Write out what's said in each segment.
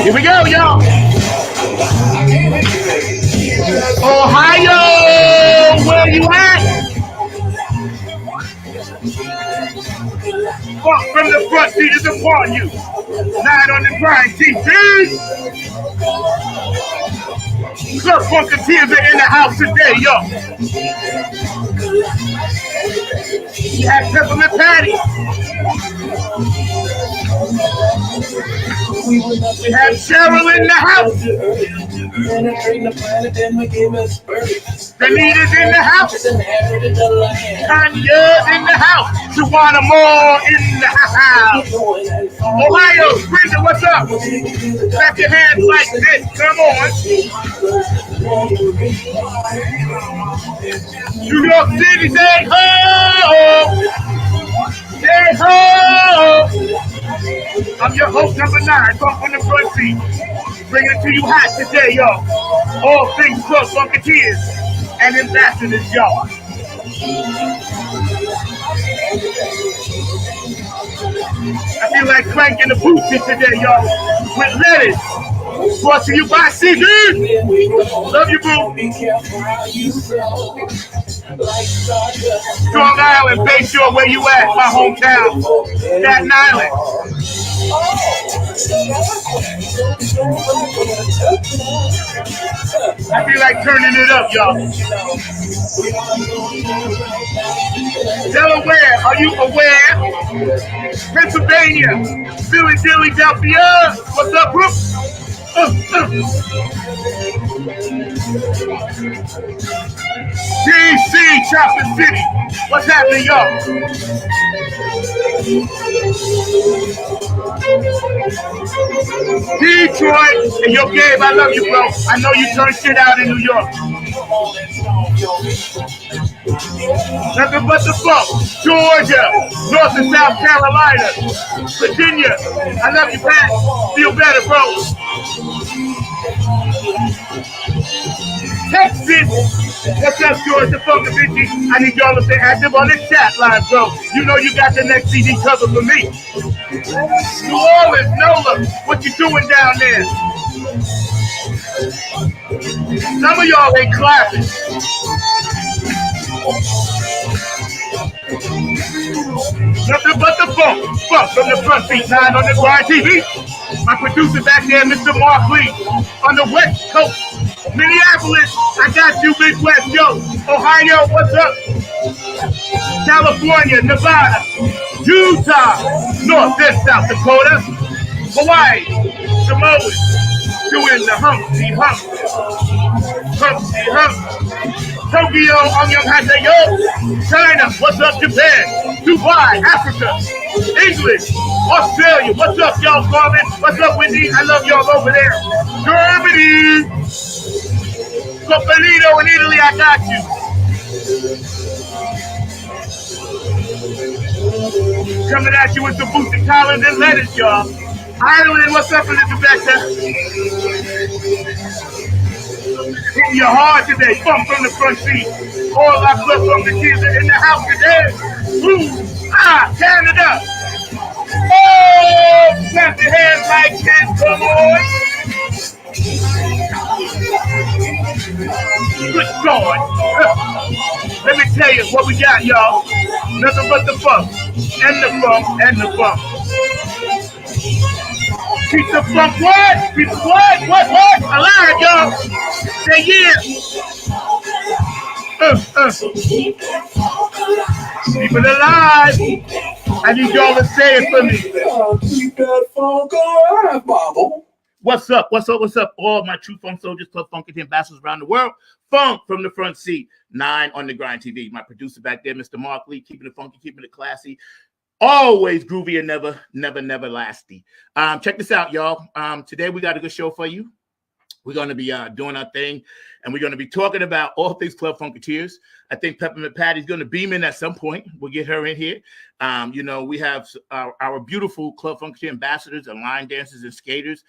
Here we go, y'all. Ohio, where you at? Funk from the front seat is upon you. 9 on the grind, TV. Club Funkateers are in the house today, yo. We have Peppermint Patty. We have Cheryl in the house. Danita's in the house. Tanya's in the house. Tawana Moore in the house. Ohio, Brenda, what's up? Clap your hands like this. Come on. New York City, say ho! Say ho! I'm your host, number 9, Funk on the front seat. Bringing it to you hot today, y'all. All things Club Funkateers and ambassadors, y'all. I feel like cranking the boots in today, y'all. With lettuce. Brought to you by CG. Love you, boo. Strong Island, Bay Shore, where you at? My hometown. Staten Island. I feel like turning it up, y'all. Delaware, are you aware? Pennsylvania, Philadelphia, what's up, bro? DC, Chocolate City, what's happening, y'all? Detroit, and yo, Gabe, I love you, bro. I know you turn shit out in New York. Nothing but the funk. Georgia, North and South Carolina, Virginia. I love you, Pat. Feel better, bro. Texas. What's up, Georgia Funkateers? I need y'all to stay active on this chat line, bro. You know you got the next CD cover for me. New Orleans, Nola, what you doing down there? Some of y'all ain't clapping. Nothing but the funk. Funk from the front seat, 9 on the grind TV. My producer back there, Mr. Mark Lee, on the West Coast. Minneapolis, I got you, Big West, yo. Ohio, what's up? California, Nevada, Utah, North and South Dakota, Hawaii, Samoa, doing the Humpty Hump. Humpty Hump. Tokyo, Annyeonghaseyo. China, what's up, Japan? Dubai, Africa, England, Australia, what's up, y'all, Carmen? What's up, Wendy? I love y'all over there. Germany. Copelito in Italy, I got you. Coming at you with the boosted collars and lettuce, y'all. Ireland, what's up, Elizabeth? Hitting you hard today. Funk from the front seat. All our Club Funkateers are in the house today. Ooh, Canada. Oh, clap your hands like this, come on. Good God. Let me tell you what we got, y'all. Nothing but the funk. And the funk. And the funk. Keep the funk what? Keep the what? Alive, y'all. Say yeah. Keep it alive. I need y'all to say it for me. Keep that funk alive, Bobble. What's up? What's up? What's up? All my true funk soldiers, Club Funkateers ambassadors around the world. Funk from the front seat. 9 on the grind TV. My producer back there, Mr. Mark Lee, keeping it funky, keeping it classy. Always groovy and never lasty. Check this out, y'all. Today we got a good show for you. We're going to be doing our thing, and we're going to be talking about all things Club Funkateers. I think Peppermint Patty's going to beam in at some point. We'll get her in here. We have our beautiful Club Funkateer ambassadors and line dancers and skaters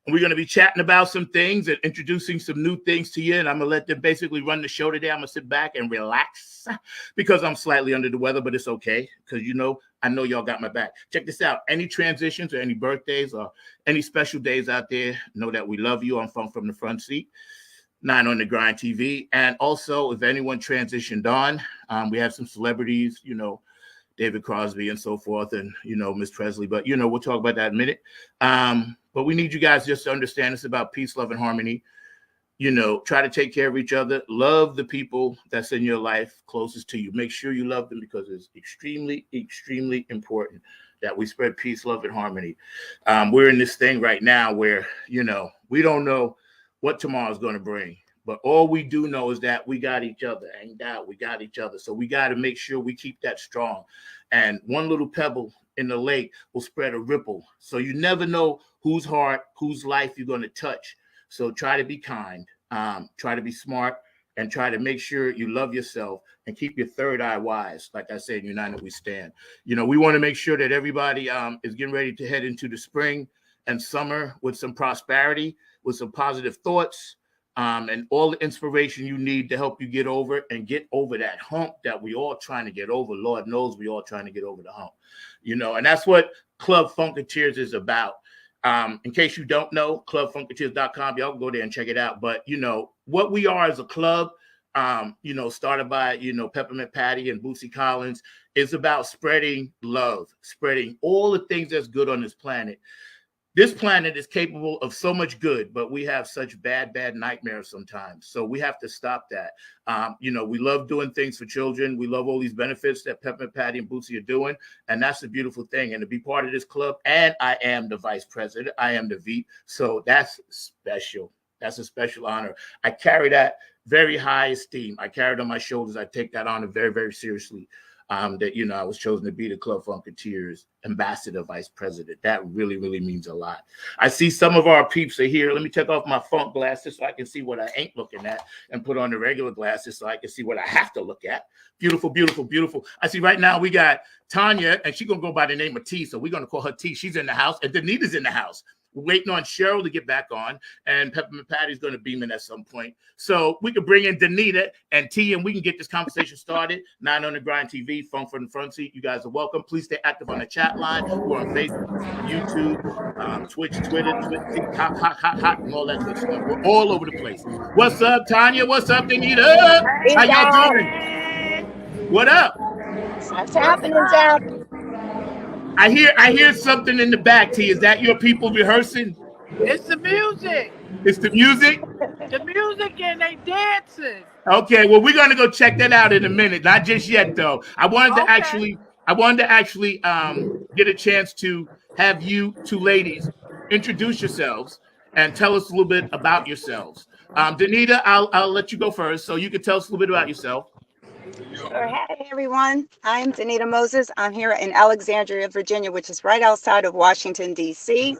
We're going to be chatting about some things and introducing some new things to you. And I'm going to let them basically run the show today. I'm going to sit back and relax because I'm slightly under the weather, but it's okay. Because, I know y'all got my back. Check this out. Any transitions or any birthdays or any special days out there, know that we love you on Funk from the Front Seat, 9 on the Grind TV. And also, if anyone transitioned on, we have some celebrities, David Crosby and so forth, and Miss Presley. But we'll talk about that in a minute. But we need you guys just to understand it's about peace, love, and harmony. Try to take care of each other. Love the people that's in your life closest to you. Make sure you love them because it's extremely, extremely important that we spread peace, love, and harmony. We're in this thing right now where we don't know what tomorrow's going to bring. But all we do know is that we got each other. Ain't doubt we got each other. So we got to make sure we keep that strong. And one little pebble in the lake will spread a ripple. So you never know whose heart, whose life you're going to touch. So try to be kind, try to be smart, and try to make sure you love yourself and keep your third eye wise. Like I said, united we stand. We want to make sure that everybody is getting ready to head into the spring and summer with some prosperity, with some positive thoughts. And all the inspiration you need to help you get over that hump that we all trying to get over. Lord knows we all trying to get over the hump, and that's what Club Funkateers is about. In case you don't know, clubfunkateers.com, y'all can go there and check it out. But, what we are as a club, started by, Peppermint Patty and Bootsy Collins, is about spreading love, spreading all the things that's good on this planet. This planet is capable of so much good, but we have such bad nightmares sometimes. So we have to stop that. We love doing things for children. We love all these benefits that Peppermint Patty and Bootsy are doing. And that's a beautiful thing. And to be part of this club, and I am the vice president, I am the VP. So that's special. That's a special honor. I carry that very high esteem. I carry it on my shoulders. I take that honor very, very seriously. That, I was chosen to be the Club Funkateers ambassador, vice president. That really, really means a lot. I see some of our peeps are here. Let me take off my funk glasses so I can see what I ain't looking at and put on the regular glasses so I can see what I have to look at. Beautiful, beautiful, beautiful. I see right now we got Tanya, and she's going to go by the name of T, so we're going to call her T. She's in the house, and Danita's in the house. We're waiting on Cheryl to get back on, and Peppermint Patty's going to beam in at some point. So we can bring in Danita and T, and we can get this conversation started. 9 on the Grind TV, Funk from the Front Seat. You guys are welcome. Please stay active on the chat line. We're on Facebook, YouTube, Twitch, Twitter, TikTok, hot, and all that good stuff. We're all over the place. What's up, Tanya? What's up, Danita? How y'all doing? What up? What's happening, Zap? I hear something in the back, T. Is that your people rehearsing? It's the music. It's the music? The music and they dancing. Okay, well, we're gonna go check that out in a minute. Not just yet, though. I wanted to actually get a chance to have you two ladies introduce yourselves and tell us a little bit about yourselves. Danita, I'll let you go first, so you can tell us a little bit about yourself. Sure. Hey, everyone. I'm Danita Moses. I'm here in Alexandria, Virginia, which is right outside of Washington, D.C.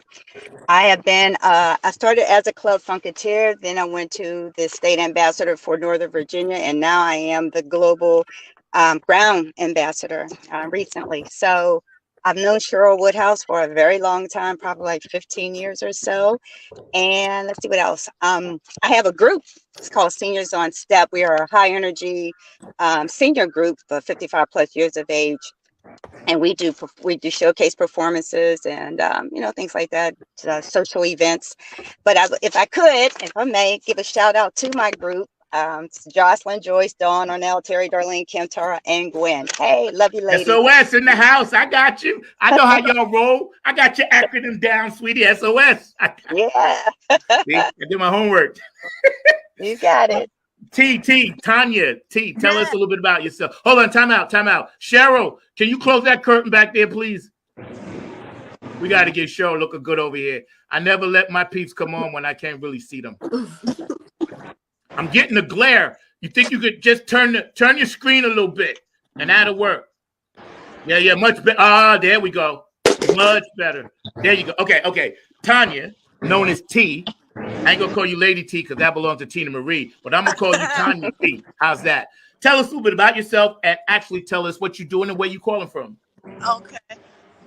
I have been, I started as a Club Funkateer, then I went to the state ambassador for Northern Virginia, and now I am the global ground ambassador recently. So I've known Cheryl Woodhouse for a very long time, probably like 15 years or so. And let's see what else. I have a group. It's called Seniors on Step. We are a high energy senior group for 55 plus years of age. And we do showcase performances and, things like that, social events. But if I may, give a shout out to my group. It's Jocelyn, Joyce, Dawn, Ornell, Terry, Darlene, Kim, Tara, and Gwen. Hey, love you, ladies. SOS in the house. I got you. I know how y'all roll. I got your acronym down, sweetie. SOS. Yeah. See, I did my homework. You got it. Tanya, tell us a little bit about yourself. Hold on, time out. Cheryl, can you close that curtain back there, please? We got to get Cheryl looking good over here. I never let my peeps come on when I can't really see them. I'm getting the glare. You think you could just turn your screen a little bit and that'll work? Yeah, much better. There we go. Much better. There you go. Okay. Tanya, known as T. I ain't gonna call you Lady T because that belongs to Tina Marie, but I'm gonna call you Tanya T. How's that? Tell us a little bit about yourself and actually tell us what you're doing and where you're calling from. Okay.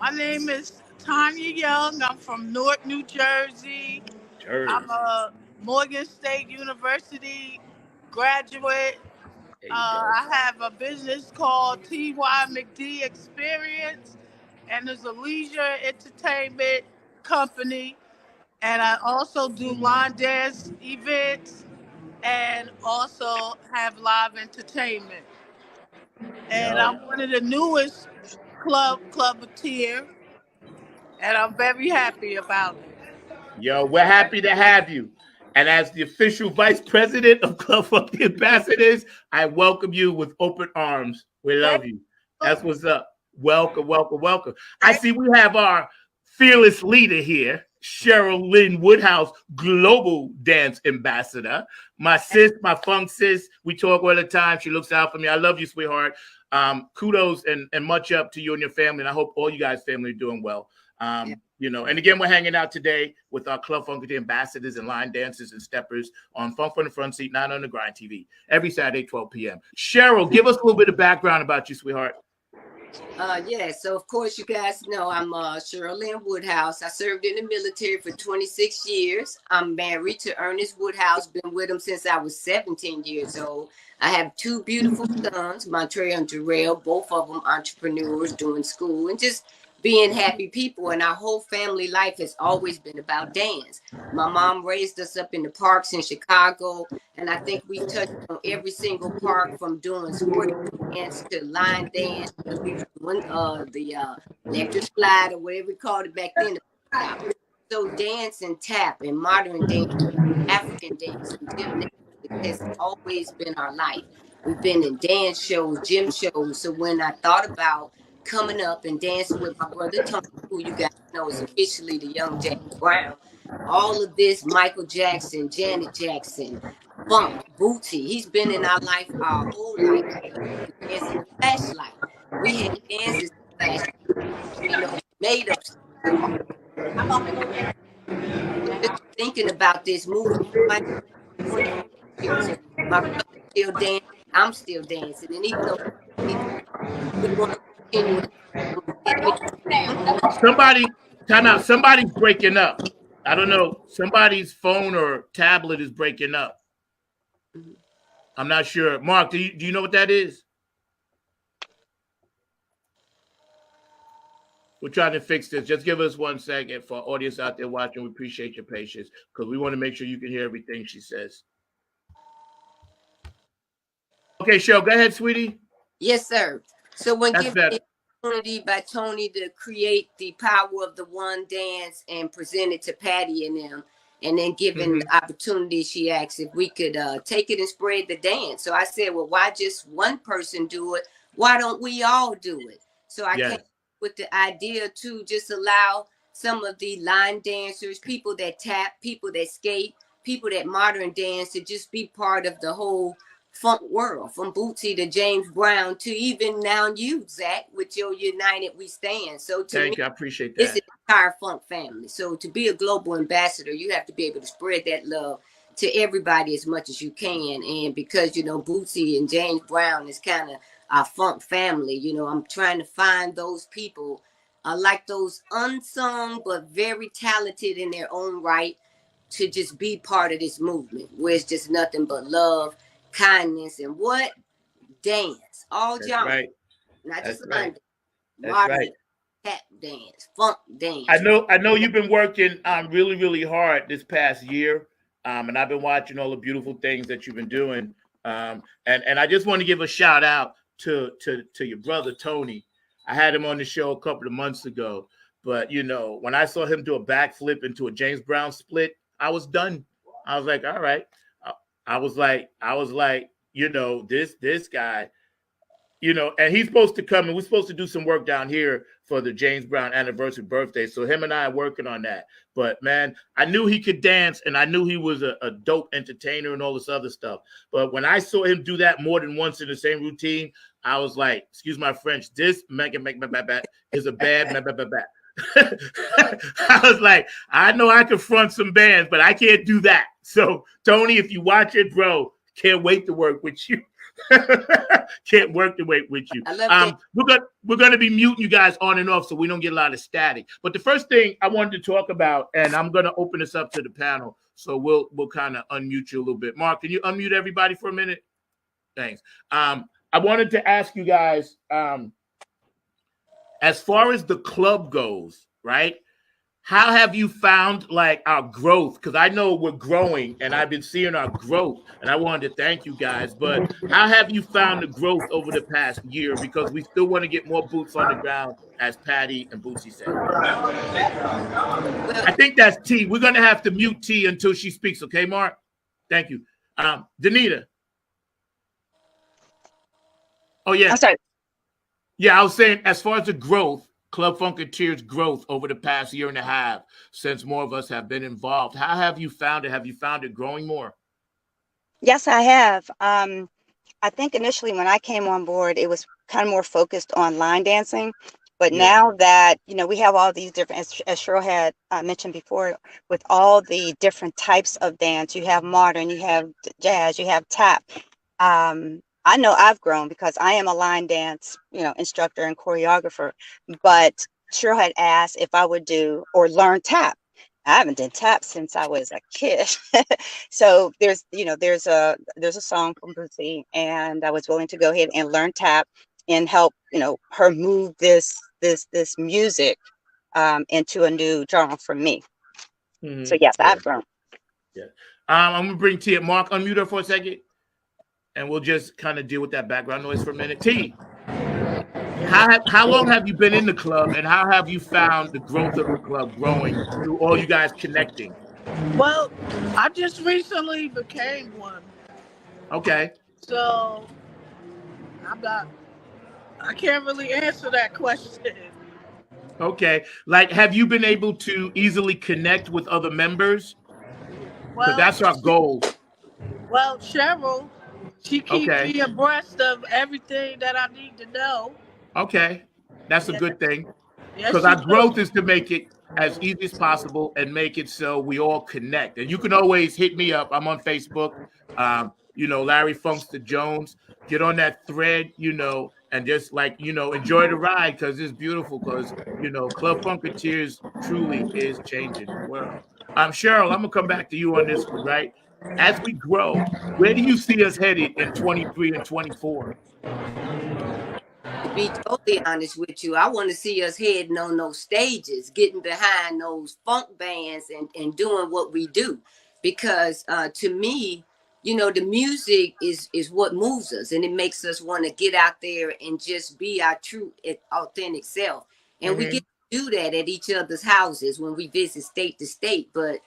My name is Tanya Young. I'm from Newark, New Jersey. I'm a Morgan State University graduate. There you go. I have a business called TY McD Experience, and it's a leisure entertainment company. And I also do line dance events and also have live entertainment. And Yo, I'm one of the newest clubatier, and I'm very happy about it. yo, we're happy to have you. And as the official vice president of Club Funky Ambassadors, I welcome you with open arms. We love you. That's what's up. Welcome, welcome, welcome. I see we have our fearless leader here, Cheryl Lynn Woodhouse, Global Dance Ambassador. My sis, my funk sis, we talk all the time. She looks out for me. I love you, sweetheart. Kudos and much up to you and your family. And I hope all you guys' family are doing well. You know, and again, we're hanging out today with our Club Funkateers ambassadors and line dancers and steppers on Funk from the Front Seat, 9 on the Grind TV, every Saturday, 12 p.m. Cheryl, give us a little bit of background about you, sweetheart. Yeah, so of course you guys know I'm Cheryl Lynn Woodhouse. I served in the military for 26 years. I'm married to Ernest Woodhouse, been with him since I was 17 years old. I have two beautiful sons, Montrell and Jarrell, both of them entrepreneurs doing school and just being happy people. And our whole family life has always been about dance. My mom raised us up in the parks in Chicago, and I think we touched on every single park from doing square dance to line dance. We were doing the electric slide or whatever we called it back then. So dance and tap and modern dance, African dance and gymnastics has always been our life. We've been in dance shows, gym shows. So when I thought about coming up and dancing with my brother Tony, who you guys know is officially the young Jack Brown, all of this, Michael Jackson, Janet Jackson, funk, Bootsy, he's been in our life our whole life. Dancing the flashlight. We had dances flashlight, made up stuff. Just thinking about this movie, my brother still dancing, I'm still dancing, and even though we want to continue, Somebody, time out. Somebody's breaking up. I don't know. Somebody's phone or tablet is breaking up. I'm not sure. Mark, do you know what that is? We're trying to fix this. Just give us 1 second for our audience out there watching. We appreciate your patience because we want to make sure you can hear everything she says. Okay, Cheryl, go ahead, sweetie. Yes, sir. So when That's given better. the opportunity by Tony to create the power of the one dance and present it to Patty and them, and then given the opportunity, she asked if we could take it and spread the dance. So I said, well, why just one person do it? Why don't we all do it? So I came with the idea to just allow some of the line dancers, people that tap, people that skate, people that modern dance to just be part of the whole funk world, from Bootsy to James Brown to even now you, Zach, with your United We Stand. So to Thank me, you. I appreciate that. it's an entire funk family. So to be a global ambassador, you have to be able to spread that love to everybody as much as you can. And because, Bootsy and James Brown is kind of our funk family, I'm trying to find those people like those unsung but very talented in their own right to just be part of this movement where it's just nothing but love, kindness, and what? Dance. All genres. Right. Not That's just right. London. That's Modern right. tap dance, funk dance. I know you've been working really, really hard this past year. And I've been watching all the beautiful things that you've been doing. And I just want to give a shout out to your brother Tony. I had him on the show a couple of months ago, but when I saw him do a backflip into a James Brown split, I was done. I was like, all right. I was like, this guy, and he's supposed to come and we're supposed to do some work down here for the James Brown anniversary birthday. So him and I are working on that. But man, I knew he could dance and I knew he was a dope entertainer and all this other stuff. But when I saw him do that more than once in the same routine, I was like, excuse my French, this is a bad. I was like, I know I can front some bands, but I can't do that. So Tony, if you watch it, bro, Can't wait to work with you. Can't work to wait with you. I love that. We're gonna be muting you guys on and off so we don't get a lot of static. But the first thing I wanted to talk about, and I'm gonna open this up to the panel, so we'll kind of unmute you a little bit. Mark, can you unmute everybody for a minute? Thanks. I wanted to ask you guys, as far as the club goes, right? How have you found like our growth? Because I know we're growing and I've been seeing our growth, and I wanted to thank you guys. But how have you found the growth over the past year? Because we still want to get more boots on the ground, as Patty and Bootsy said. Well, I think that's T. We're going to have to mute T until she speaks. Okay, Mark? Thank you. Danita. Oh, yeah. I'm sorry. Yeah, I was saying as far as the growth, Club Funkateers growth over the past year and a half, since more of us have been involved. How have you found it? Have you found it growing more? Yes, I have. I think initially when I came on board, it was kind of more focused on line dancing. But Yeah. now that, we have all these different, as Cheryl had mentioned before, with all the different types of dance, you have modern, you have jazz, you have tap. I know I've grown because I am a line dance, instructor and choreographer. But Cheryl had asked if I would do or learn tap. I haven't done tap since I was a kid. So there's a song from Brucey, and I was willing to go ahead and learn tap and help, her move this music into a new genre for me. Mm-hmm. So yes, I've grown. Yeah. I'm gonna bring T. Mark, unmute her for a second, and we'll just kind of deal with that background noise for a minute. T, how long have you been in the club, and how have you found the growth of the club growing through all you guys connecting? Well, I just recently became one. Okay. So I can't really answer that question. Okay. Like, have you been able to easily connect with other members? Because Well, that's our goal. Well, Cheryl, she keeps me abreast of everything that I need to know. Okay. That's a Yeah. good thing. Yes, Because she our does. growth is to make it as easy as possible and make it so we all connect. And you can always hit me up. I'm on Facebook. Larry Funkster Jones. Get on that thread, and just enjoy the ride because it's beautiful. Because Club Funkateers truly is changing the world. Cheryl, I'm gonna come back to you on this one, right? As we grow, where do you see us headed in 23 and 24? To be totally honest with you, I want to see us heading on those stages, getting behind those funk bands and doing what we do. Because to me, the music is what moves us, and it makes us want to get out there and just be our true, authentic self. And we get to do that at each other's houses when we visit state to state. But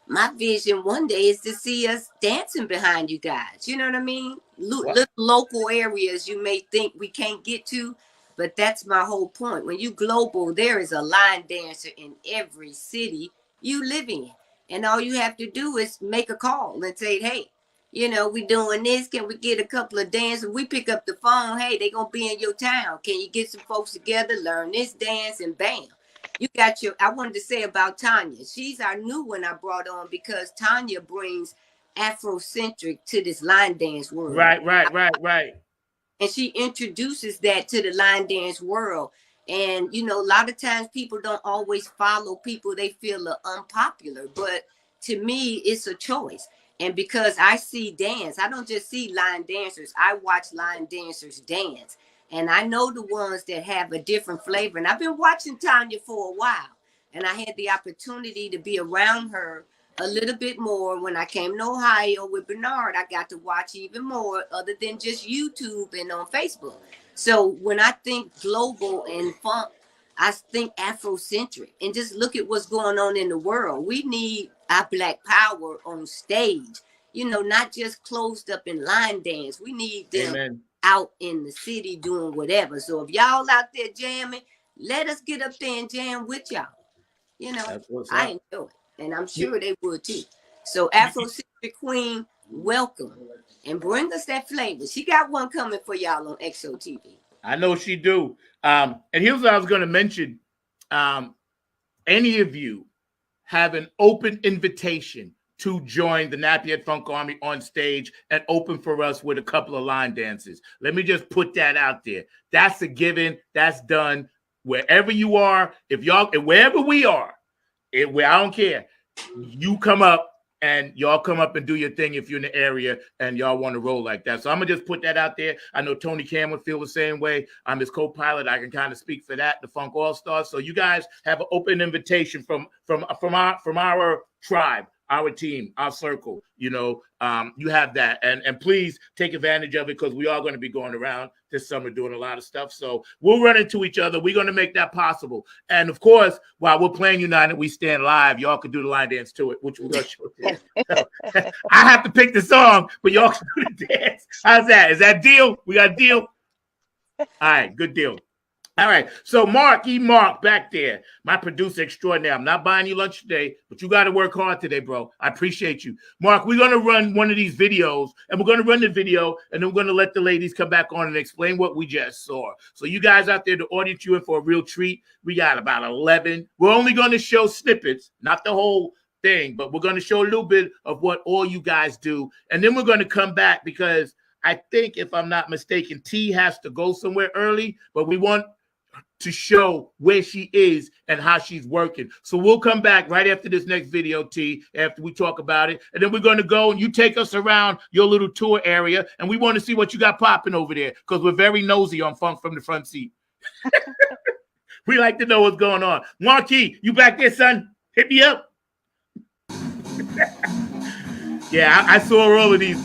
my vision one day is to see us dancing behind you guys. You know what I mean? Little local areas you may think we can't get to, but that's my whole point. When you global, there is a line dancer in every city you live in. And all you have to do is make a call and say, hey, we doing this. Can we get a couple of dancers? We pick up the phone. Hey, they going to be in your town. Can you get some folks together, learn this dance, and bam. You got I wanted to say about Tanya. She's our new one I brought on because Tanya brings Afrocentric to this line dance world. Right. And she introduces that to the line dance world. And, a lot of times people don't always follow people they feel are unpopular. But to me, it's a choice. And because I see dance, I don't just see line dancers. I watch line dancers dance. And I know the ones that have a different flavor. And I've been watching Tanya for a while. And I had the opportunity to be around her a little bit more. When I came to Ohio with Bernard, I got to watch even more other than just YouTube and on Facebook. So when I think global and funk, I think Afrocentric. And just look at what's going on in the world. We need our Black power on stage, not just closed up in line dance. We need them out in the city doing whatever. So if y'all out there jamming, let us get up there and jam with y'all. I enjoy it. And I'm sure they would too. So Afrocentric Queen, welcome. And bring us that flavor. She got one coming for y'all on XOTV. I know she do. And here's what I was going to mention. Any of you have an open invitation to join the Nappy Funk Army on stage and open for us with a couple of line dances. Let me just put that out there. That's a given. That's done. Wherever you are, wherever we are, where I don't care, you come up and y'all come up and do your thing if you're in the area and y'all want to roll like that. So I'm gonna just put that out there. I know Tony Cam would feel the same way. I'm his co-pilot. I can kind of speak for that, the Funk All Stars. So you guys have an open invitation from our tribe, our team, our circle. You have that, and please take advantage of it because we are going to be going around this summer doing a lot of stuff. So we'll run into each other. We're going to make that possible. And of course, while we're playing United, we stand live. Y'all can do the line dance to it, which we're going to show you. I have to pick the song, but y'all can do the dance. How's that? Is that deal? We got a deal? All right, good deal. All right, so Mark back there, my producer extraordinaire. I'm not buying you lunch today, but you got to work hard today, bro. I appreciate you. Mark, we're going to run one of these videos, and we're going to run the video, and then we're going to let the ladies come back on and explain what we just saw. So you guys out there, the audience, you in for a real treat. We got about 11. We're only going to show snippets, not the whole thing, but we're going to show a little bit of what all you guys do, and then we're going to come back because I think, if I'm not mistaken, T has to go somewhere early, but we want to show where she is and how she's working. So we'll come back right after this next video, T, after we talk about it. And then we're going to go and you take us around your little tour area. And we want to see what you got popping over there because we're very nosy on Funk from the Front Seat. We like to know what's going on. Marquis, you back there, son? Hit me up. Yeah, I saw all of these.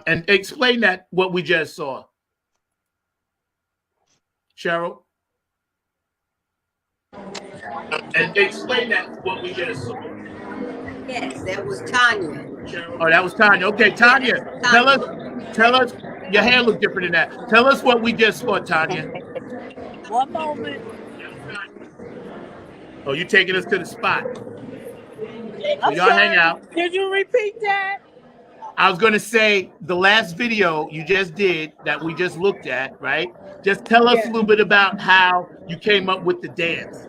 And explain that what we just saw, Cheryl. And explain that what we just saw. Yes, that was Tanya. Oh, that was Tanya. Okay, Tanya, Yeah, tell us. Your hair looks different than that. Tell us what we just saw, Tanya. One moment. Oh, you taking us to the spot. I'm y'all sorry. hang out. Did you repeat that? I was going to say the last video you just did that we just looked at, right? Just tell us a little bit about how you came up with the dance.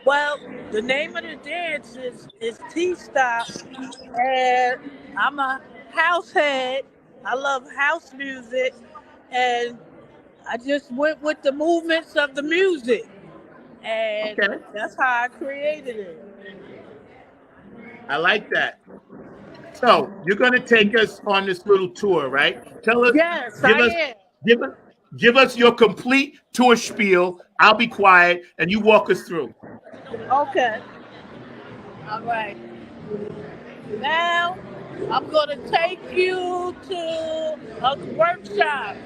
Well, the name of the dance is T-Stop, and I'm a house head. I love house music, and I just went with the movements of the music, and that's how I created it. I like that. So you're going to take us on this little tour, right? Tell us. Yes, I am. Give us your complete tour spiel. I'll be quiet, and you walk us through. Okay. All right. Now I'm going to take you to a workshop.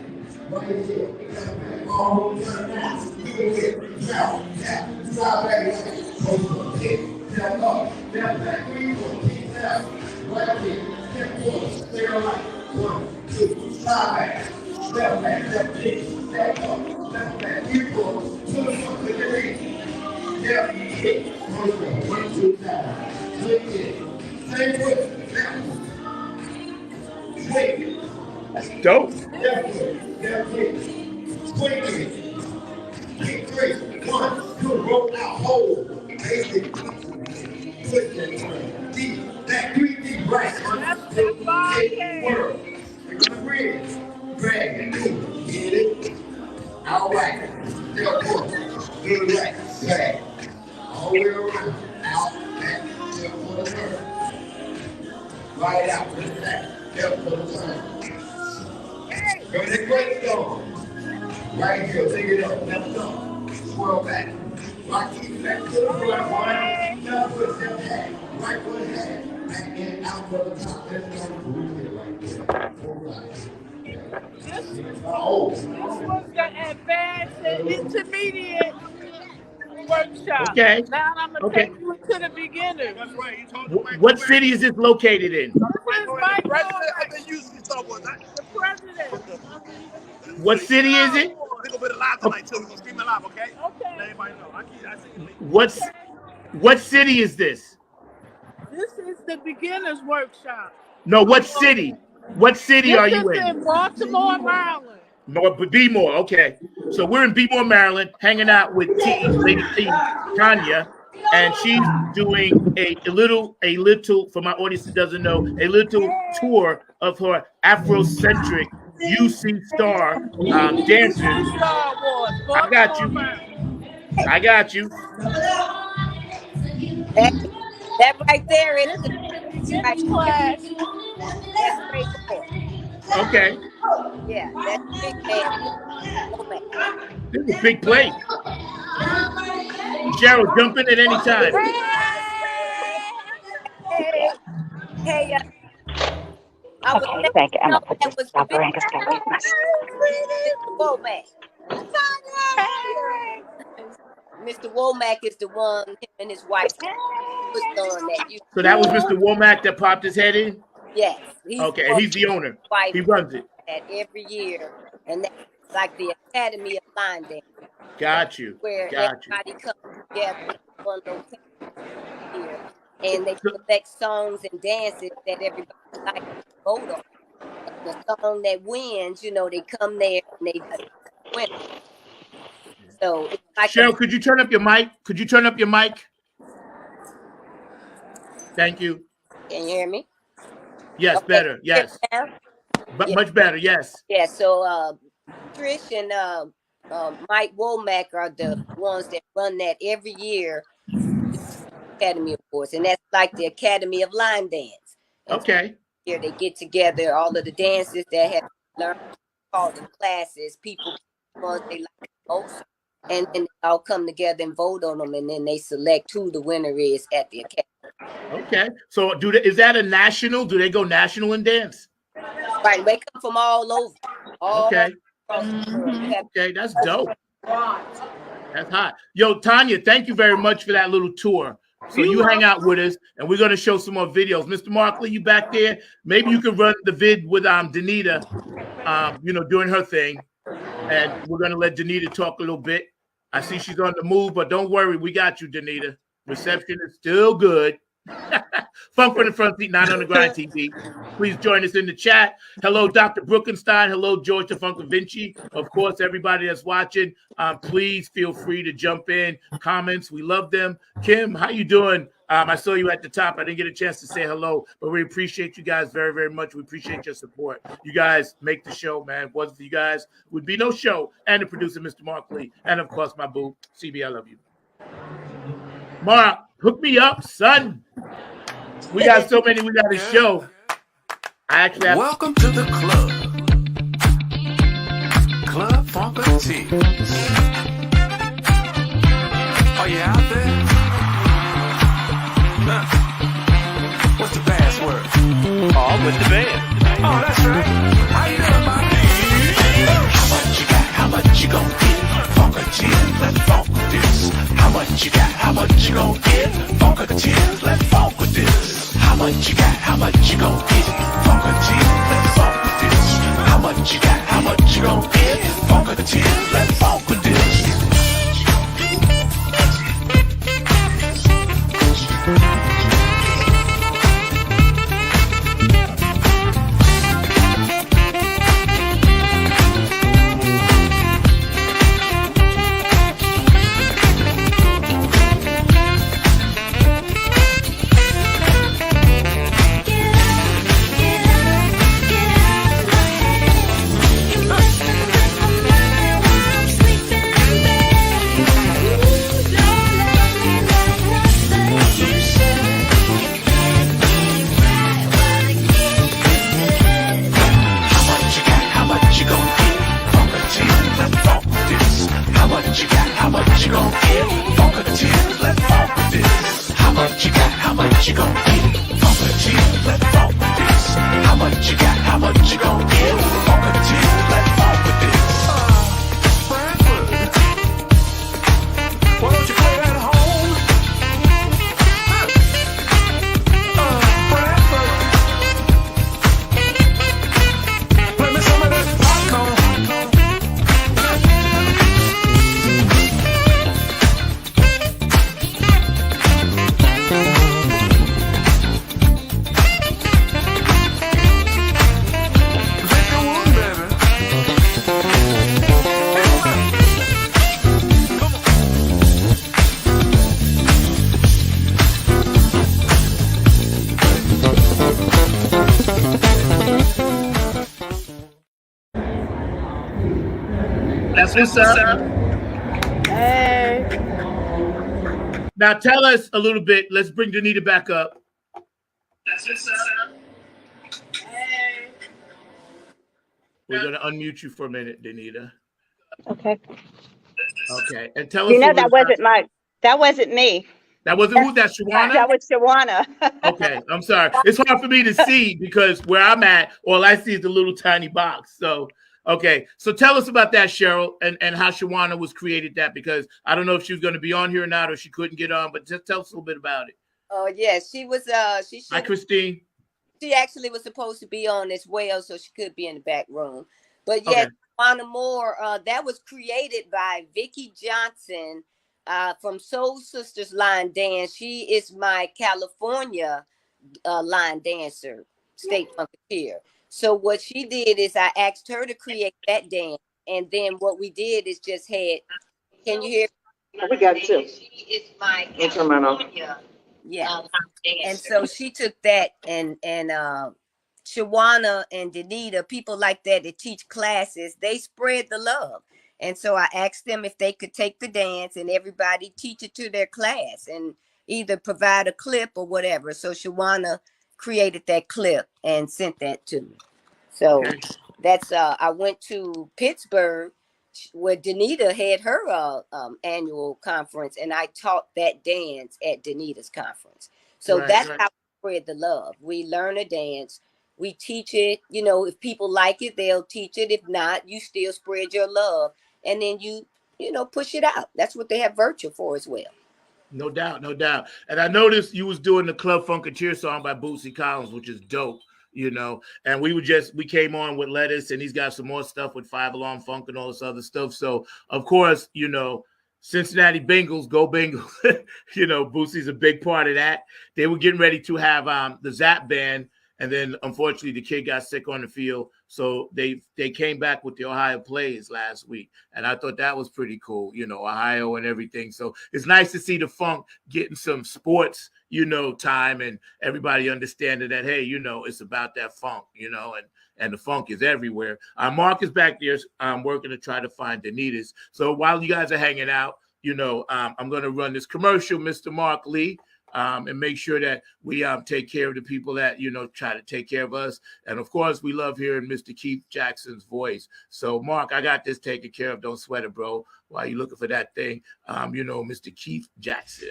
That's dope. That's podcast. All right. Good right. Back. All the way around. Out. Back. Step for the turn. Right out. With that. Step for the turn. Go to the great stone. Right here. Take it up. Left arm. Swirl back. Right keep back to the front. One. Left foot. Step back. Right foot head. Back in. Out for the top. Let's go. Right there. All right. This was the advanced and intermediate workshop. Okay. Now I'm gonna Okay. take you to the beginner. What city is this located in? This is my the president. What city is it? We're gonna be live tonight too. We're gonna stream it live, okay? Okay. Let everybody know. What city is this? This is the beginner's workshop. No, what city? What city are you This is in? in Baltimore, Maryland. Bmore, okay. So we're in Bmore, Maryland, hanging out with Lady T, Tanya, and she's doing a little, for my audience that doesn't know, a little tour of her Afrocentric UC Star dancers. Star Wars. I got you. I got you. That right there is Beginner's class. that's great for. Okay. Yeah, that's big man. This is a big plate. Cheryl, jump in at any time. Hey, I was Okay, thank you. I'm gonna put that this was stop the her because big Womack. Mr. Womack is the one, him and his wife was on that. So that was Mr. Womack that popped his head in? Yes. He's Okay, and he's the owner. wife He runs it. that every year, and that's like the Academy of Line Dance, Got you. where Got you. everybody comes together in one location here, and they select songs and dances that everybody likes to vote on. And the song that wins, they come there and they win. So it's like Cheryl, could you turn up your mic? Could you turn up your mic? Thank you. can you hear me? Yes, Okay. better. Yes. Yeah. But much better. Yes. Yeah, so Trish and Mike Womack are the ones that run that every year, Academy Awards, and that's like the Academy of Line Dance. And Okay. here they get together all of the dances that have learned, all the classes, people ones they like most, and then they all come together and vote on them, and then they select who the winner is at the Academy. Okay. So is that a national? Do they go national in dance? Right, they come from all over. Okay. Across the world. You have Okay, that's dope. That's hot. Yo, Tanya, thank you very much for that little tour. So you hang out with us, and we're gonna show some more videos. Mr. Markley, you back there? Maybe you can run the vid with Danita, doing her thing, and we're gonna let Danita talk a little bit. I see she's on the move, but don't worry, we got you, Danita. Reception is still good. Funk from the Front Seat, 9 on the Grind TV. Please join us in the chat. Hello, Dr. Brookenstein. Hello, George the Funk Vinci. Of course, everybody that's watching, please feel free to jump in. Comments, we love them. Kim, how you doing? I saw you at the top. I didn't get a chance to say hello, but we appreciate you guys very, very much. We appreciate your support. You guys make the show, man. If it wasn't for you guys, would be no show. And the producer, Mr. Mark Lee. And, of course, my boo, CB, I love you. Mark, hook me up, son. We got so many we got to show. I actually have. Welcome to the club. Club Funkateers. Are you out there? What's the password? Oh, with the band. Oh, that's right. How you doing, Bobby? How much you got? How much you gon' get? Funkateers, let's funk with this. How much you got? How much you gon' get? Funkateers, let's funk with this. How much you got? How much you gon' get? Funkateers, let's funk with this. How much you got? How much you gon' get? Funkateers, let's funk with this. That's what's up. Hey. Now tell us a little bit. Let's bring Danita back up. That's what's up. Hey. We're going to unmute you for a minute, Danita. Okay. Okay. And tell You us a know, little that wasn't me. That wasn't who? That's Shawana? That was Shawana. Okay, I'm sorry. It's hard for me to see because where I'm at, all I see is the little tiny box. So, okay. So tell us about that, Cheryl, and how Shawana was created that, because I don't know if she was going to be on here or not, or she couldn't get on, but just tell us a little bit about it. Oh yes, she was. She Hi, should. Christine. She actually was supposed to be on as well, so she could be in the back room. But yes, Okay. Anna Moore, that was created by Vicki Johnson from Soul Sisters Line Dance. She is my California line dancer, state funketeer. So what she did is I asked her to create that dance, and then what we did is just had. Can you hear? We got two. She is my California. Yeah. And so she took that and Shawana and Danita, people like that teach classes, they spread the love. And so I asked them if they could take the dance and everybody teach it to their class and either provide a clip or whatever. So Shawana created that clip and sent that to me. So Okay. that's I went to Pittsburgh where Danita had her annual conference, and I taught that dance at Danita's conference. So that's Right. how we spread the love. We learn a dance, we teach it. You know, if people like it, they'll teach it. If not, you still spread your love, and then you know, push it out. That's what they have virtual for as well. No doubt, no doubt. And I noticed you was doing the Club Funkateers song by Bootsy Collins, which is dope, you know. And we came on with Lettuce, and he's got some more stuff with 5 Alarm Funk and all this other stuff. So, of course, you know, Cincinnati Bengals, go Bengals. You know, Bootsy's a big part of that. They were getting ready to have the Zap band, and then unfortunately the kid got sick on the field. So they came back with the Ohio plays last week. And I thought that was pretty cool, you know, Ohio and everything. So it's nice to see the funk getting some sports, you know, time, and everybody understanding that, hey, you know, it's about that funk, you know, and the funk is everywhere. Mark is back there working to try to find Danita's. So while you guys are hanging out, you know, I'm going to run this commercial, Mr. Mark Lee. And make sure that we take care of the people that, you know, try to take care of us. And, of course, we love hearing Mr. Keith Jackson's voice. So, Mark, I got this taken care of. Don't sweat it, bro. While you're looking for that thing, you know, Mr. Keith Jackson.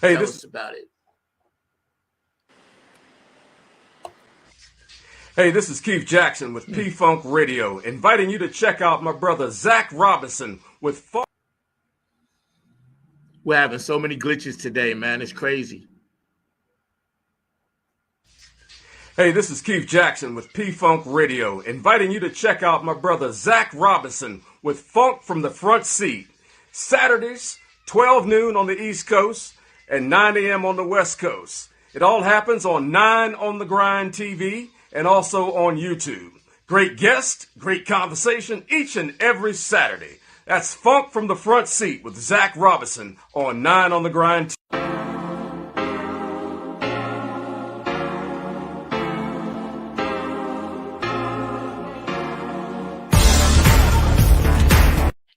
Hey, Tell us about it. Hey, this is Keith Jackson with P-Funk Radio, inviting you to check out my brother Zach Robinson with Funk. We're having so many glitches today, man. It's crazy. Hey, this is Keith Jackson with P-Funk Radio, inviting you to check out my brother Zach Robinson with Funk from the Front Seat. Saturdays, 12 noon on the East Coast and 9 a.m. on the West Coast. It all happens on 9 on the Grind TV and also on YouTube. Great guest, great conversation each and every Saturday. That's Funk from the Front Seat with Zach Robinson on 9 on the Grind.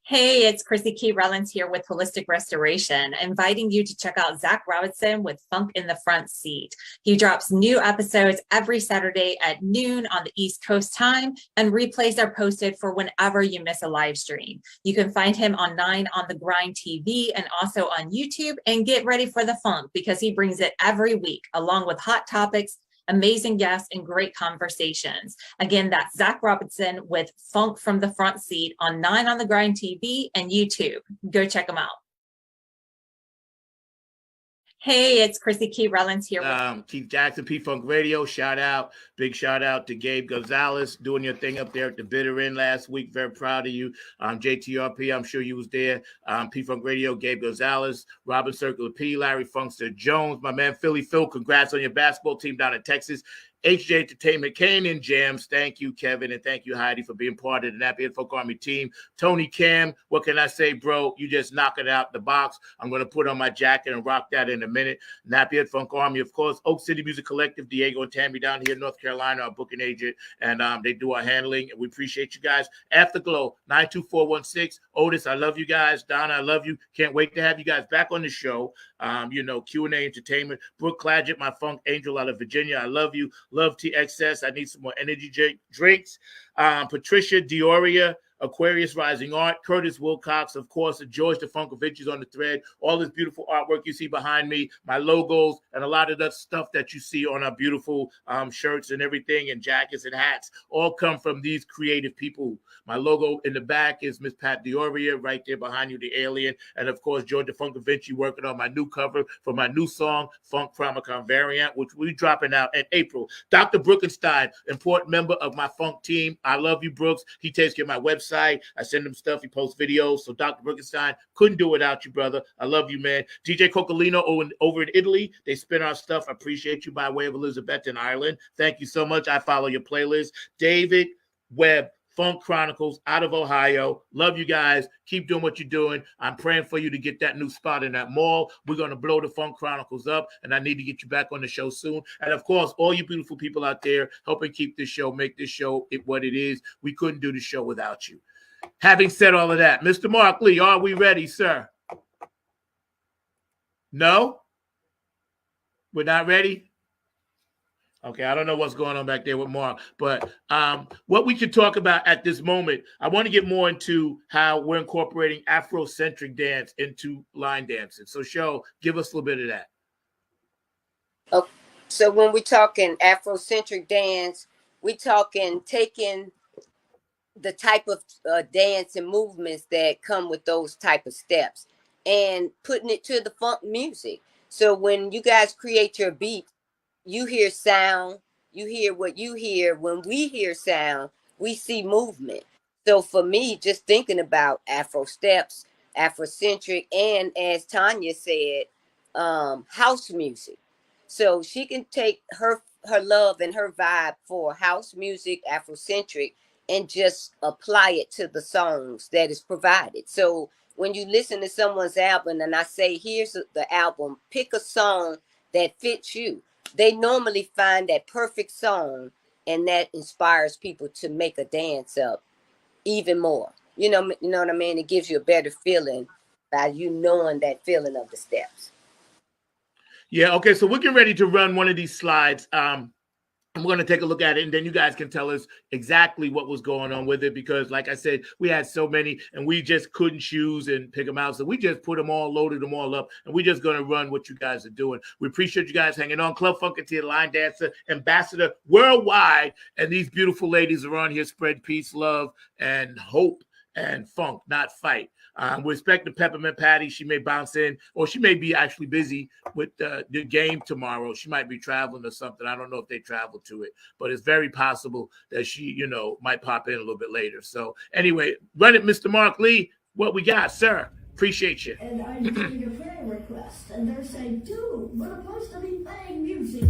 Hey, it's Chrissy Key Rollins here with Holistic Restoration, inviting you to check out Zach Robinson with Funk in the Front Seat. He drops new episodes every Saturday at noon on the East Coast time, and replays are posted for whenever you miss a live stream. You can find him on 9 on the Grind TV and also on YouTube, and get ready for the funk because he brings it every week along with hot topics, amazing guests, and great conversations. Again, that's Zach Robinson with Funk from the Front Seat on 9 on the Grind TV and YouTube. Go check them out. Hey, it's Chrissy Key Rollins here. Keith Jackson, P-Funk Radio, big shout out to Gabe Gonzalez doing your thing up there at the bitter end last week. Very proud of you. JTRP, I'm sure you was there. P-Funk Radio, Gabe Gonzalez, Robin Circular P, Larry Funkster Jones, my man Philly Phil, congrats on your basketball team down in Texas. HJ Entertainment, Kane and Jams. Thank you, Kevin, and thank you, Heidi, for being part of the Nappy Folk Army team. Tony Cam, what can I say, bro? You just knock it out the box. I'm going to put on my jacket and rock that in a minute. Nappy Funk Army, of course. Oak City Music Collective, Diego and Tammy down here in North Carolina, our booking agent, and they do our handling. And we appreciate you guys. Afterglow, 92416. Otis, I love you guys. Donna, I love you. Can't wait to have you guys back on the show. Q&A Entertainment. Brooke Clagett, my funk angel out of Virginia. I love you. Love TXS. I need some more energy drinks. Patricia Dioria, Aquarius Rising Art, Curtis Wilcox, of course, George DeFunkovic is on the thread. All this beautiful artwork you see behind me, my logos, and a lot of the stuff that you see on our beautiful shirts and everything, and jackets and hats, all come from these creative people. My logo in the back is Miss Pat Dioria, right there behind you, the alien. And of course, George DeFunkovic working on my new cover for my new song, Funk Pharmacon Variant, which we're dropping out in April. Dr. Brookenstein, important member of my funk team. I love you, Brooks. He takes care of my website. I send him stuff. He posts videos. So Dr. Brookenstein, couldn't do it without you, brother. I love you, man. DJ Coccolino over in Italy. They spin our stuff. I appreciate you by way of Elizabethton, Ireland. Thank you so much. I follow your playlist. David Webb, Funk Chronicles out of Ohio. Love you guys. Keep doing what you're doing. I'm praying for you to get that new spot in that mall. We're going to blow the Funk Chronicles up, and I need to get you back on the show soon. And, of course, all you beautiful people out there helping keep this show, make this show what it is. We couldn't do the show without you. Having said all of that, Mr. Mark Lee, are we ready, sir? No? We're not ready? Okay, I don't know what's going on back there with Mark, but what we could talk about at this moment, I want to get more into how we're incorporating Afrocentric dance into line dancing. So, Show, give us a little bit of that. Oh, so when we're talking Afrocentric dance, we're talking taking the type of dance and movements that come with those type of steps and putting it to the funk music. So when you guys create your beat, you hear sound, you hear what you hear. When we hear sound, we see movement. So for me, just thinking about Afro steps, Afrocentric, and as Tanya said, house music. So she can take her love and her vibe for house music, Afrocentric, and just apply it to the songs that is provided. So when you listen to someone's album and I say, here's the album, pick a song that fits you. They normally find that perfect song, and that inspires people to make a dance up even more. You know what I mean? It gives you a better feeling by you knowing that feeling of the steps. Yeah, okay, so we're getting ready to run one of these slides. I'm going to take a look at it, and then you guys can tell us exactly what was going on with it, because like I said, we had so many and we just couldn't choose and pick them out. So we just put them all, loaded them all up, and we're just going to run what you guys are doing. We appreciate you guys hanging on. Club Funkateer, line dancer, ambassador worldwide. And these beautiful ladies are on here, spread peace, love, and hope and funk, not fight. We expect the Peppermint Patty. She may bounce in, or she may be actually busy with the game tomorrow. She might be traveling or something. I don't know if they travel to it, but it's very possible that she, might pop in a little bit later. So anyway, run it, Mr. Mark Lee. What we got, sir? Appreciate you. And I'm getting a friend request, and they're saying, dude, we're supposed to be playing music.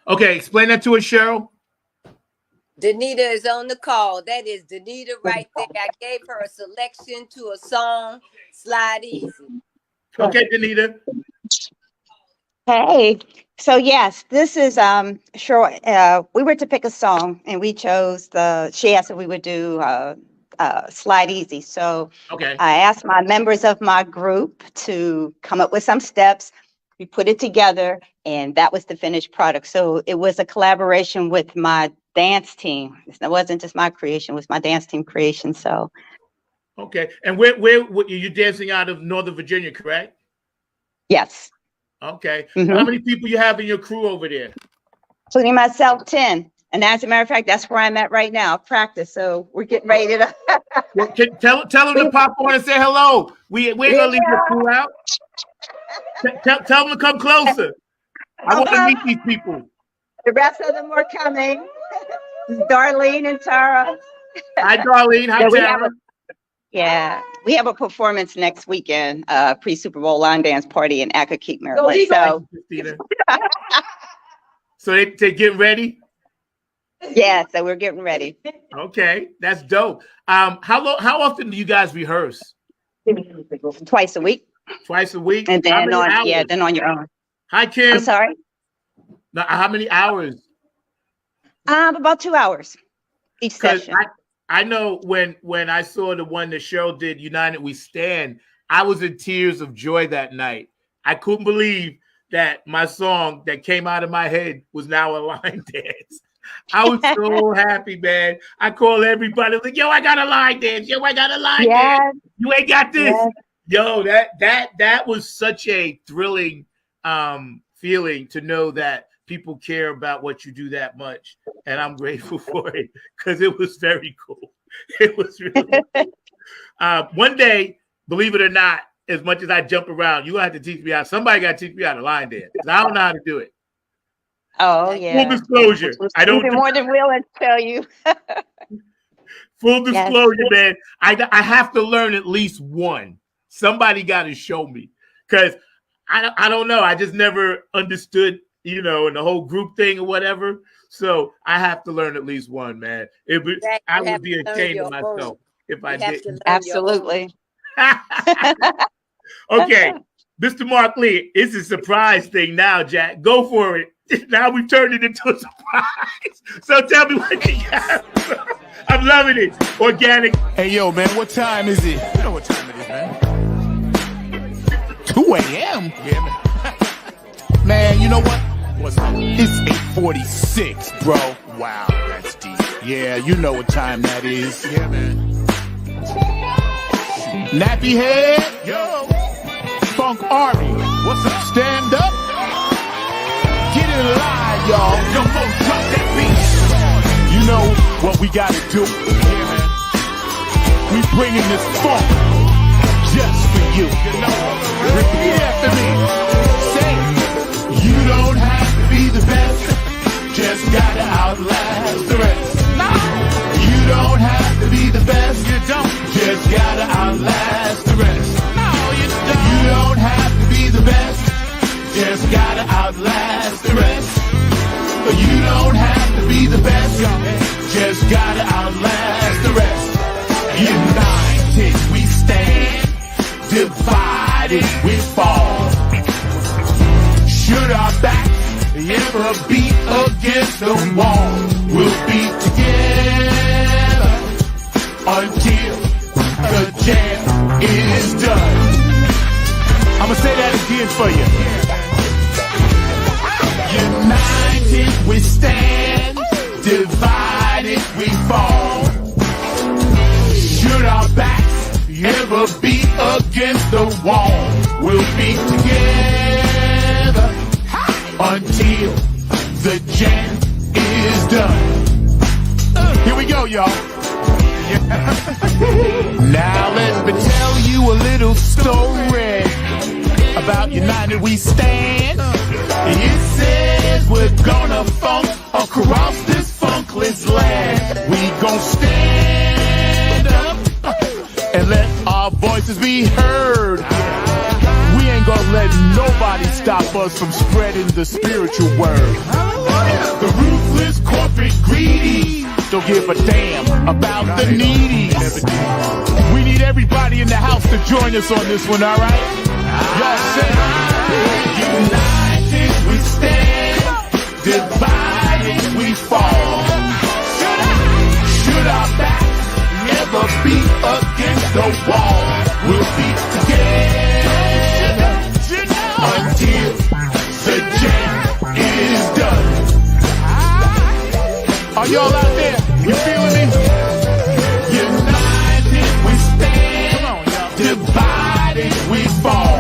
Okay, explain that to us, Cheryl. Danita is on the call. That is Danita right there. I gave her a selection to a song, Slide Easy. Okay, Danita. Hey, so yes, this is sure. We were to pick a song, and we chose she asked if we would do Slide Easy. So Okay. I asked my members of my group to come up with some steps. We put it together, and that was the finished product. So it was a collaboration with my dance team. It wasn't just my creation; it was my dance team creation. So. Okay, and where you're dancing out of Northern Virginia, correct? Yes. Okay. Mm-hmm. How many people you have in your crew over there? Including myself, 10. And as a matter of fact, that's where I'm at right now, practice. So we're getting ready to. Well, tell them to pop on and say hello. We ain't gonna leave your crew out. Tell them to come closer. I want to meet these people. The rest of them are coming. Darlene and Tara. Hi, Darlene. Hi, Tara. We have a performance next weekend, pre-Super Bowl line dance party in Accokeek, Maryland. So they getting ready? Yeah, so we're getting ready. Okay, that's dope. How often do you guys rehearse? Twice a week. Twice a week? And then then on your own. Hi, Kim. I'm sorry? Now, how many hours? About 2 hours each session. I know when I saw the one that Cheryl did, United We Stand, I was in tears of joy that night. I couldn't believe that my song that came out of my head was now a line dance. I was so happy, man. I called everybody like, yo, I got a line dance. Yo, I got a line dance. You ain't got this. Yes. Yo, that was such a thrilling feeling to know that people care about what you do that much. And I'm grateful for it because it was very cool. It was really cool. One day, believe it or not, as much as I jump around, you're going to have to teach me how. Somebody got to teach me how to line dance. I don't know how to do it. Oh, yeah. Full disclosure. I don't more than willing to tell you. Full disclosure, man. I have to learn at least one. Somebody got to show me because I don't know. I just never understood, and the whole group thing or whatever. So I have to learn at least one, man. I would be ashamed of myself if I didn't. Absolutely. Okay, Mr. Mark Lee, it's a surprise thing now, Jack. Go for it. Now we've turned it into a surprise. So tell me what you got. I'm loving it. Organic. Hey, yo, man, what time is it? You know what time it is, man. 2 a.m.? Yeah, man. Man, you know what? What's up? It's 8:46, bro. Wow, that's deep. Yeah, you know what time that is. Yeah, man. Nappy head. Yo. Funk Army. What's up? Stand up. Get it live, y'all. Yo, folks, drop that beat. You know what we gotta do. Yeah, man. We bringing this funk just for you. Repeat after me. Say, you don't have to be the best. Just gotta outlast the rest. No. You don't have to be the best. You don't. Just gotta outlast the rest. No, you don't. You don't have to be the best. Just gotta outlast the rest. You don't have to be the best. Just gotta outlast the rest. United we stand. Divided we fall. Should our back ever beat against the wall, we'll be together until the jam is done. I'ma say that again for you. United we stand, divided we fall. Should our backs ever beat against the wall, we'll be together until the jam is done. Here we go, y'all. Now let me tell you a little story about United We Stand. It says we're gonna funk across this funkless land. We gon' stand up and let our voices be heard. We ain't gonna let nobody stop us from spreading the spiritual word. The ruthless corporate greedy don't give a damn about the needy. We need everybody in the house to join us on this one, all right? Y'all say, united we stand, divided we fall. Should our back ever be against the wall, we'll be together until the jam is done. Are y'all out there? You feeling me? United we stand, divided we fall.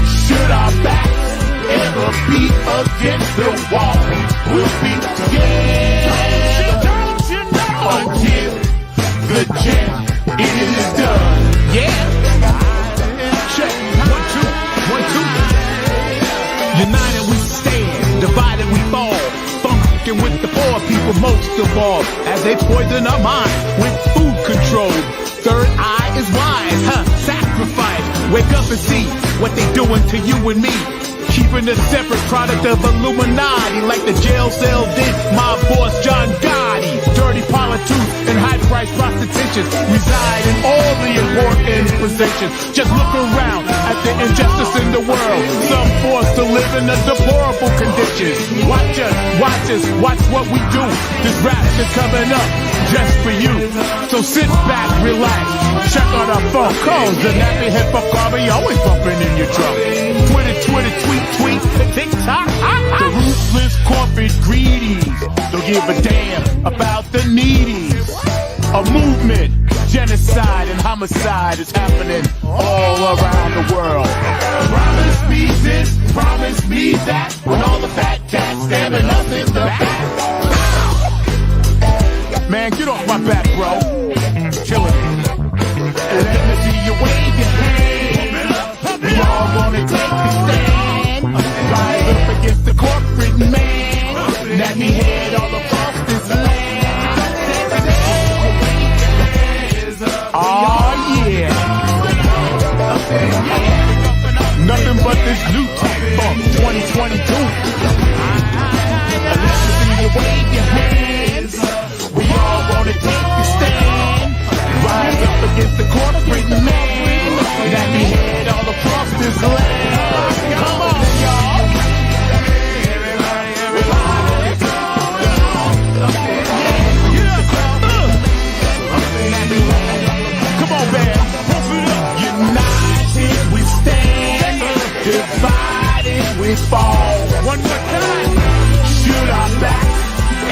Should our backs ever be against the wall, we'll be together until the jam is done. Yeah. Check. 1, 2, 1, 2. United we stand, divided we fall. Funkin' with the poor people most of all, as they poison our mind with food control. Third eye is wise, sacrifice. Wake up and see what they doing to you and me. Keeping a separate product of Illuminati, like the jail cell did my boss John Gotti. Dirty politics and high-priced prostitution reside in all the important positions. Just look around at the injustice in the world. Some forced to live in a deplorable conditions. Watch us, watch what we do. This rap is coming up just for you. So sit back, relax, check out our phone calls. The nappy head fuck Bobby always bumping in your truck. Twitter, tweet, TikTok. The ruthless corporate greedies don't give a damn about the needies. A movement, genocide and homicide is happening all around the world. Promise me this, promise me that, when all the fat cats stabbing us in the back. Man, get off my back, bro. Chillin'. Let me see you wave your hand. We all wanna take a stand. Rise up against the corporate man. Let me head all across this land. Oh yeah. Nothing but this new type funk 2022. Let me see you wave your hands. We all wanna take a stand. Rise up against the corporate man. Let me head all across this land. Come on, y'all. Come on, man. United we stand, divided we fall. One more time. Should our backs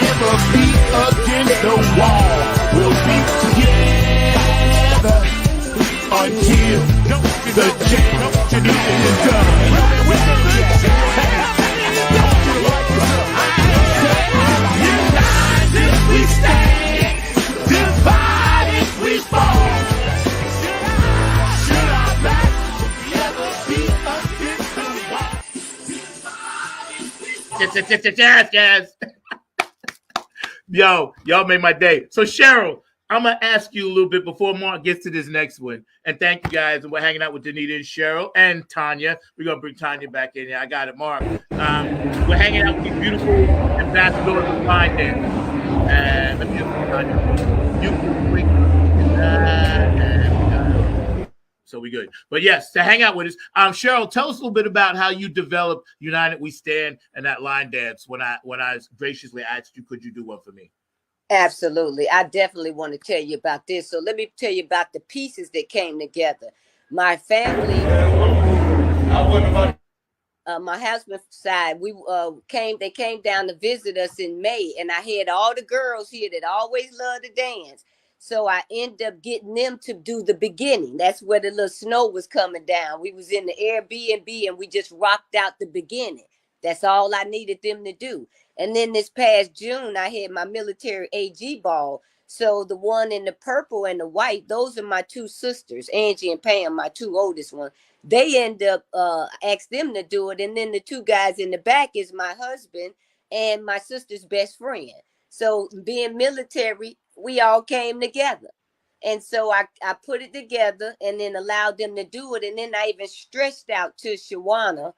ever be against the wall, we'll be together until the jam is done. United we stand, divided we fall. Should our backs ever be against the wall? Yes. Yo, y'all made my day. So Cheryl, I'm gonna ask you a little bit before Mark gets to this next one. And thank you guys. And we're hanging out with Danita and Cheryl and Tanya. We're gonna bring Tanya back in here. I got it, Mark. We're hanging out with these beautiful ambassadors of line dance. And let me just Tanya. You can quick. So we good. But yes, to hang out with us. Cheryl, tell us a little bit about how you developed United We Stand and that line dance when I graciously asked you, could you do one for me? Absolutely. I definitely want to tell you about this. So let me tell you about the pieces that came together. My family, my husband's side, they came down to visit us in May, and I had all the girls here that always love to dance. So I ended up getting them to do the beginning. That's where the little snow was coming down. We was in the Airbnb and we just rocked out the beginning. That's all I needed them to do. And then this past June, I had my military AG ball. So the one in the purple and the white, those are my two sisters, Angie and Pam, my two oldest ones. They end up asked them to do it. And then the two guys in the back is my husband and my sister's best friend. So being military, we all came together. And so I put it together and then allowed them to do it. And then I even stretched out to Shawana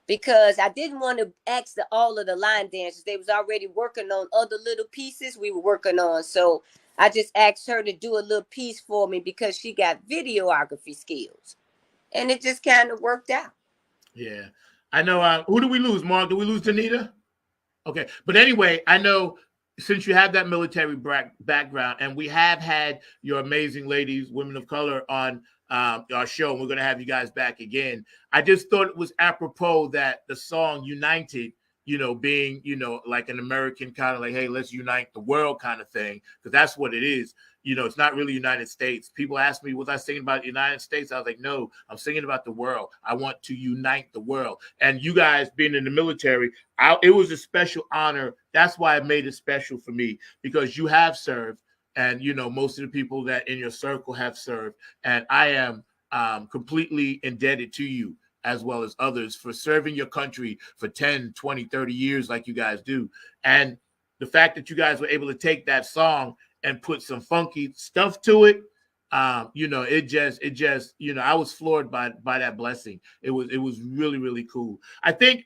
because I didn't want to ask all of the line dancers. They was already working on other little pieces we were working on. So I just asked her to do a little piece for me because she got videography skills. And it just kind of worked out. Yeah. I know. Who do we lose, Mark? Do we lose Danita? Okay. But anyway, I know since you have that military background, and we have had your amazing ladies, women of color, on our show, and we're going to have you guys back again. I just thought it was apropos that the song United, being, like an American kind of like, hey, let's unite the world kind of thing, because that's what it is. It's not really United States. People ask me, was I singing about the United States? I was like, no, I'm singing about the world. I want to unite the world. And you guys being in the military, it was a special honor. That's why it made it special for me, because you have served. And, most of the people that in your circle have served. And I am completely indebted to you, as well as others, for serving your country for 10, 20, 30 years like you guys do. And the fact that you guys were able to take that song and put some funky stuff to it, it just, I was floored by that blessing. It was really, really cool. I think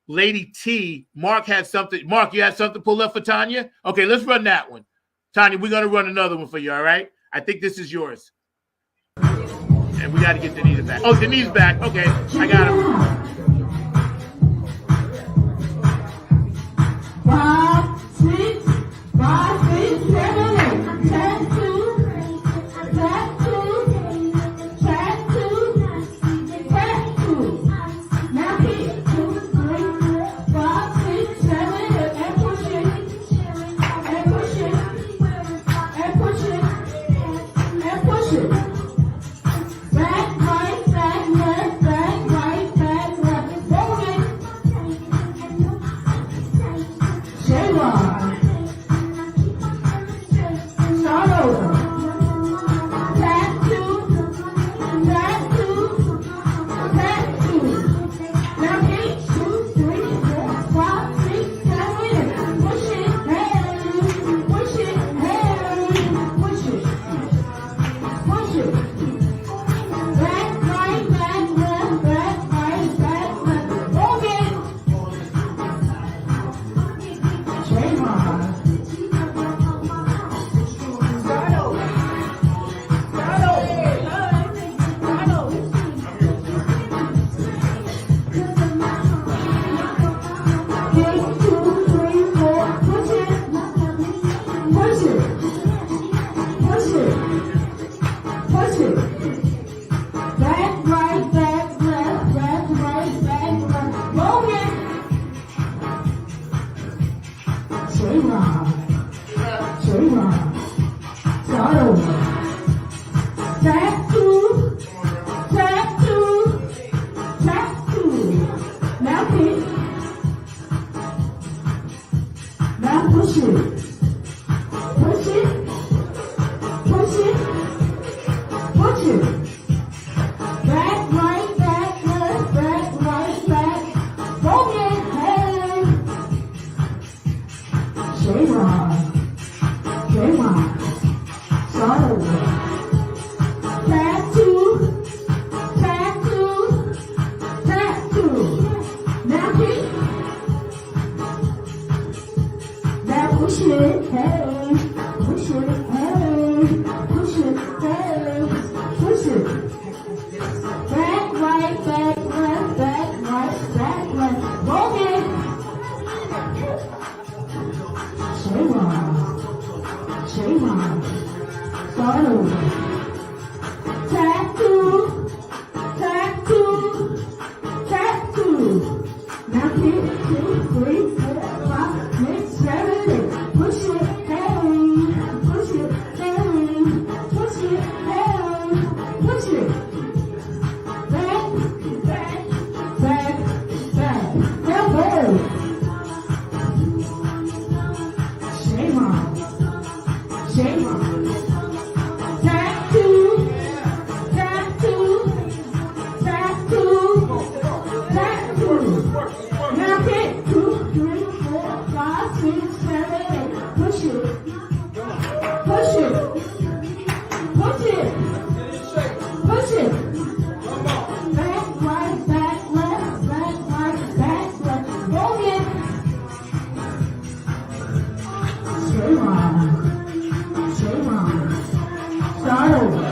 Lady T, Mark had something. Mark, you had something pulled up for Tanya? Okay, let's run that one. Tanya, we're going to run another one for you, all right? I think this is yours. And we got to get Denise back. Oh, Denise back. Okay, I got her. 5, 6, 5, 6, 7, 8. Tap 2, tap 2, tap 2, tap 2. Now hit 2, 3, 5, 6, 7, 8, and push it, and push it, and push it, and push it. Back, right, back, left, back, right, back, left. Roll it. J-Rod. Start over. Tap 2, tap 2, tap 2. Now 8, 2, 3, 4, 5, 6, 7, 8. Push it, hey, push it, hey, push it, push it. Back, right, back, left, back, right, back, left. Roll it. J-Rod. Start over. Start over. Start over. 8, 2, 3, 4. Push it. Push it. Push it. Push it. Back, right, back, left, back, right, back, left. Roll it. J-Rod. J-Rod. Start over. Tap 2, tap 2, tap 2. Now hit. Now push it. Push it. Push it. Push it. Back, right, back, left, back, right, back. Roll it, hey. J-Rod. J-Rod. Start over. Tap 2, tap 2, tap 2. Now hit. Now push it, hey. Push it, hey. Push it, hey. Push it. Back, right, back, left, back, right, back, left. Roll it. J-Rod. J-Rod. Start over. Tap 2, tap 2, tap 2. Now hit 2, 3, 4, 5, 6, 7, 8. Push it, hey. Push it, hey. Push it, hey. Push it. Back, back, back, back. Now go. J-Rod. J-Rod. Tap Start over.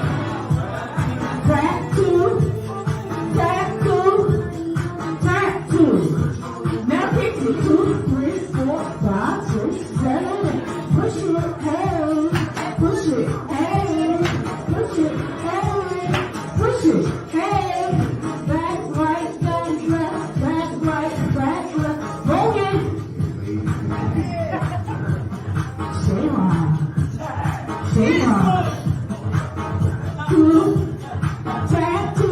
Track two. Track two. Track two. Now pick it 2, 3, 4, 5, 6, 7, 8. Push it, hey. Push it, hey. Push it, hey. Push it, hey. Back right, back left, back right, back left. Roll it. Stay on. Stay on. 2. Tap 2.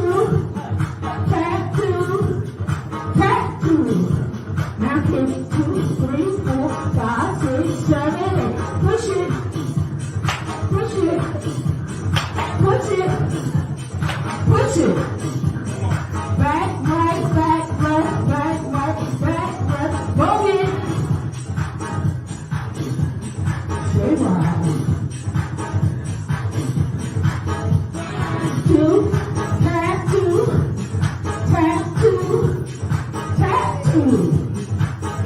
Tap 2. Tap 2. Now pick 2, 3, 4, 5, 6, 7, 8. Push it. Push it. Push it. Push it. Back, right, back, left, back, right, back, left. Roll it. Stay wide. 2. Tap 2. Tap 2. Tap 2.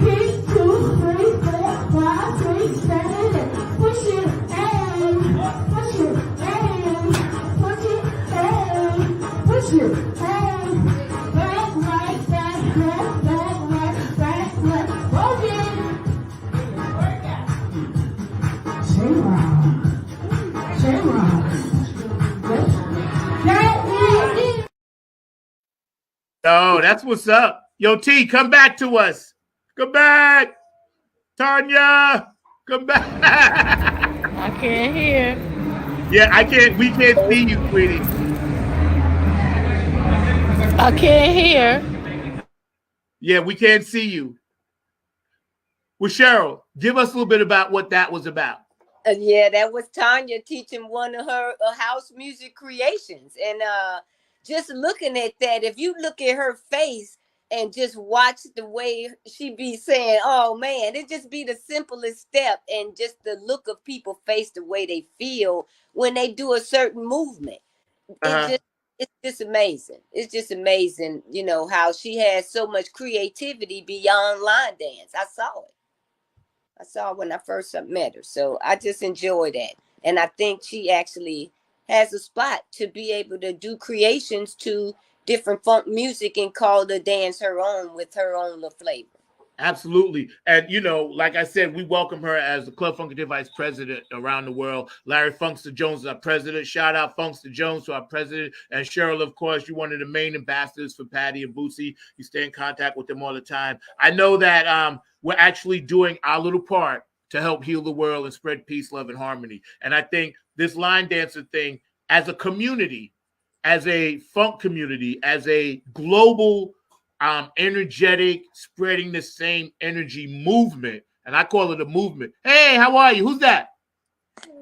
Kick 2, 3, 4, 5, 6, 7, 8. Push it, hey. Push it, hey. Push it, hey. Push it, hey. Back right, back left, back right, back left. Roll it. Stay round. Stay round. That is it. Oh, that's what's up. Yo, T, come back to us. Come back. Tanya, come back. I can't hear. Yeah, we can't see you, sweetie. I can't hear. Yeah, we can't see you. Well, Cheryl, give us a little bit about what that was about. Yeah, that was Tanya teaching one of her house music creations. And just looking at that, if you look at her face and just watch the way she be saying, oh man, it just be the simplest step, and just the look of people's face, the way they feel when they do a certain movement. It's just amazing. It's just amazing, you know, how she has so much creativity beyond line dance. I saw it when I first met her. So I just enjoy that. And I think she actually has a spot to be able to do creations to different funk music and call the dance her own with her own little flavor. Absolutely. And, you know, like I said, we welcome her as the Club Funkateers Vice President around the world. Larry Funkster Jones is our president. Shout out Funkster Jones to our president. And Cheryl, of course, you're one of the main ambassadors for Patty and Boosie. You stay in contact with them all the time. I know that we're actually doing our little part to help heal the world and spread peace, love, and harmony. And I think this line dancer thing, as a community, as a funk community, as a global energetic, spreading the same energy movement, and I call it a movement. Hey, how are you? Who's that?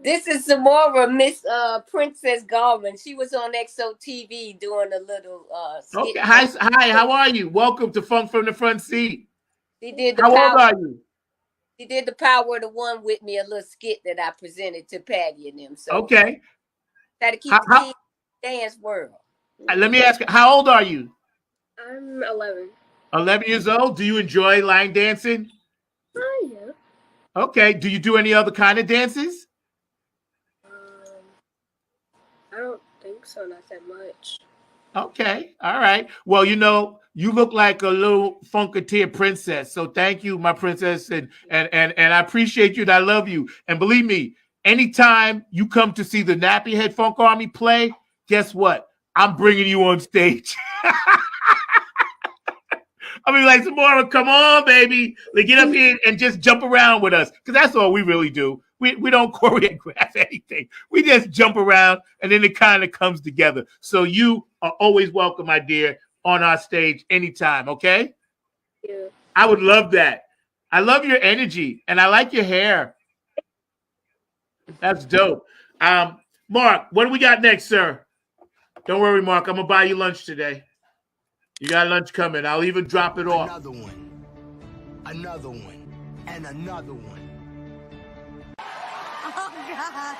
This is Samora, Miss Princess Garvin. She was on XO TV doing a little skit. Okay, hi, how are you? Welcome to Funk from the Front Seat. She did the how power, old are you? She did the Power of the One with me, a little skit that I presented to Patty and them. So okay, try to keep the kids in the dance world. Let me ask you, how old are you? I'm 11. 11 years old. Do you enjoy line dancing? Yeah. Okay. Do you do any other kind of dances? I don't think so, not that much. Okay. All right. Well, you know, you look like a little Funkateer princess. So thank you, my princess. And I appreciate you and I love you. And believe me, anytime you come to see the Nappy Head Funk Army play, guess what? I'm bringing you on stage. I mean, like, Samora, come on, baby. Like, get up here and just jump around with us. Because that's all we really do. We don't choreograph anything. We just jump around, and then it kind of comes together. So you are always welcome, my dear, on our stage anytime, okay? Yeah. I would love that. I love your energy, and I like your hair. That's dope. Mark, what do we got next, sir? Don't worry, Mark. I'm going to buy you lunch today. You got lunch coming. I'll even drop it off. Another one, and another one. Oh, God.